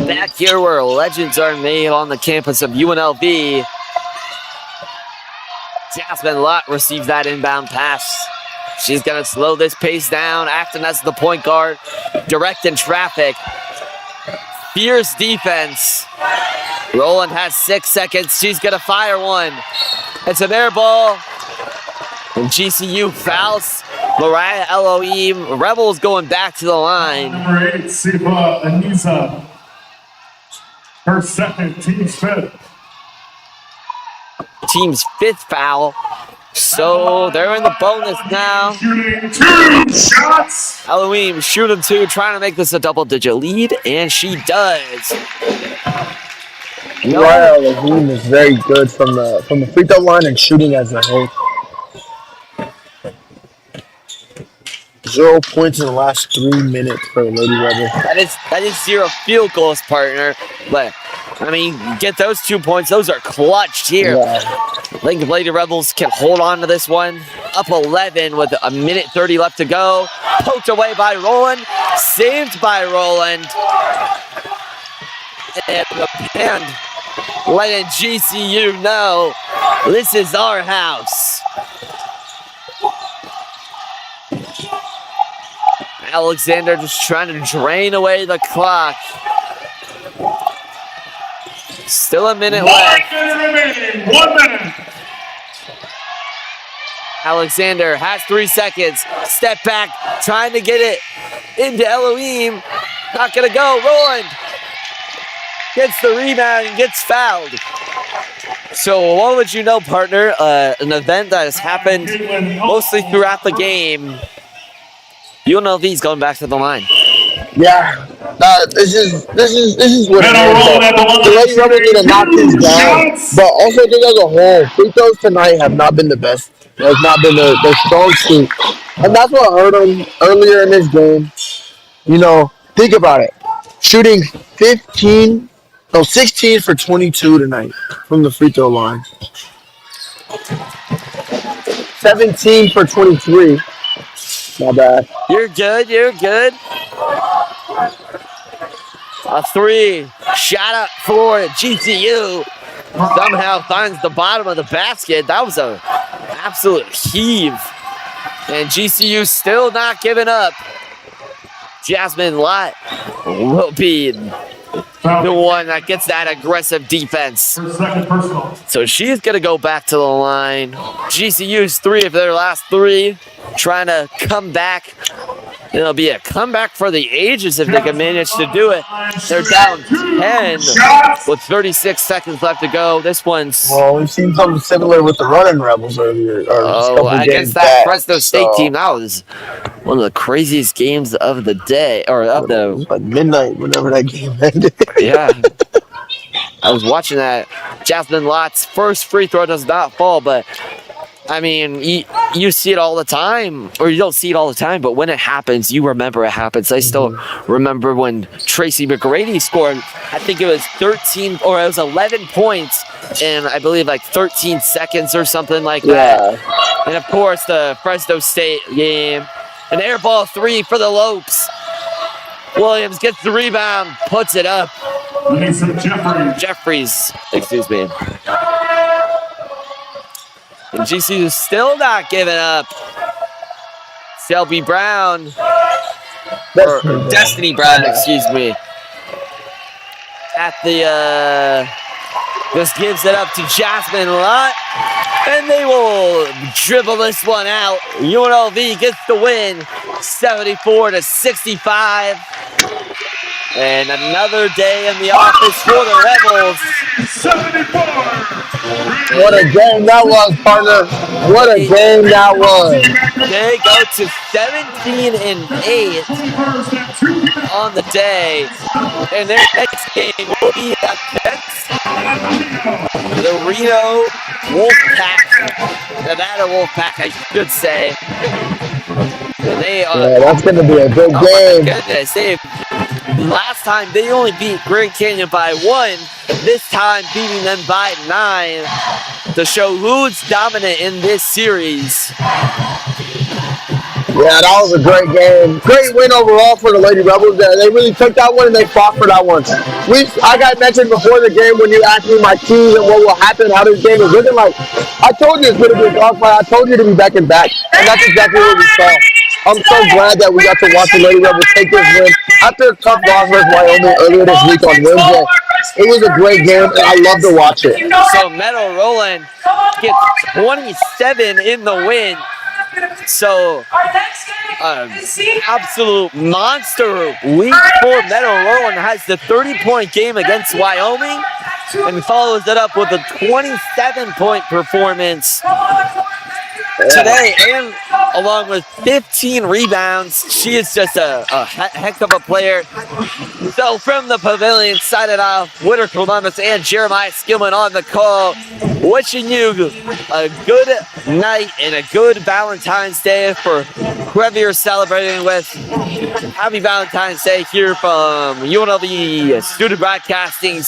Back here where legends are made on the campus of UNLV. Jasmine Lott receives that inbound pass. She's going to slow this pace down, acting as the point guard, directing traffic. Fierce defense. Roland has 6 seconds. She's going to fire one. It's an air ball. And GCU fouls Mariah Elohim. Rebels going back to the line. Number 8, Sifa Anisa. Her second, team's 5th. Team's 5th foul. So they're in the bonus now. Shooting 2 shots. Elohim shooting 2, trying to make this a double-digit lead, and she does. Mariah Elohim is very good from the free throw line and shooting as a whole. 0 points in the last 3 minutes for the Lady Rebels. That is 0 field goals, partner. But I mean, get those 2 points. Those are clutched here. Yeah. I think Lady Rebels can hold on to this one. Up 11 with a minute 30 left to go. Poked away by Roland. Saved by Roland. And the band letting GCU know this is our house. Alexander just trying to drain away the clock. Still a minute left. 1 minute remaining. 1 minute. Alexander has 3 seconds. Step back, trying to get it into Elohim. Not gonna go. Roland gets the rebound and gets fouled. So what would you know, partner? An event that has happened mostly throughout the game. UNLV's going back to the line. Yeah. This is what it Men are rolling at is. The Lady Rebels need to knock these down. But also, I think as a whole, free throws tonight have not been the best. It has not been their strong suit. And that's what hurt them earlier in this game. You know, think about it. Shooting 16 for 22 tonight from the free throw line. 17 for 23. Not bad. You're good, you're good. A 3 shot up for GCU. Somehow finds the bottom of the basket. That was an absolute heave. And GCU still not giving up. Jasmine Lott will be the one that gets that aggressive defense. So she's going to go back to the line. GCU's 3 of their last 3. Trying to come back. It'll be a comeback for the ages if they can manage to do it. They're down 10 with 36 seconds left to go. This one's... Well, we've seen something similar with the running Rebels earlier. Against that Fresno State team. That was one of the craziest games of the day. Or of the... It was like midnight whenever that game ended. Yeah. I was watching that. Jasmine Lott's first free throw does not fall, but... I mean, you see it all the time, or you don't see it all the time, but when it happens, you remember it happens. I still remember when Tracy McGrady scored, I think it was 13, or it was 11 points in, I believe, like 13 seconds or something like that. And of course, the Fresno State game, an air ball 3 for the Lopes. Williams gets the rebound, puts it up. Jeffries, excuse me. And GCU is still not giving up. Selby Brown, or Destiny Brown, excuse me. At the, just gives it up to Jasmine Lott. And they will dribble this one out. UNLV gets the win, 74-65. And another day in the office for the Rebels. 74. What a game that was, partner. What a game that was. They go to 17-8 on the day. And their next game will be against the Reno Wolfpack. Nevada Wolfpack, I should say. And they are, yeah, that's going to be a good game. My goodness, last time they only beat Grand Canyon by 1. This time beating them by 9 to show who's dominant in this series. Yeah, that was a great game. Great win overall for the Lady Rebels. They really took that one and they fought for that one. I got mentioned before the game when you asked me my keys and what will happen, how this game is looking like. I told you it's going to be a dogfight. I told you to be back and back. And that's exactly what we saw. I'm so glad that we got to watch the Lady Rebels take this win. After a tough loss versus Wyoming earlier this week on Wednesday, it was a great game and I love to watch it. So Meadow Roland gets 27 in the win. So, absolute monster week for Meadow Roland. Has the 30-point game against Wyoming and follows it up with a 27-point performance today and along with 15 rebounds. She is just a heck of a player. So from the pavilion, signing off, Winter Columbus and Jeremiah Skillman on the call. Wishing you a good night and a good Valentine's Day for whoever you're celebrating with. Happy Valentine's Day here from UNLV Student Broadcasting.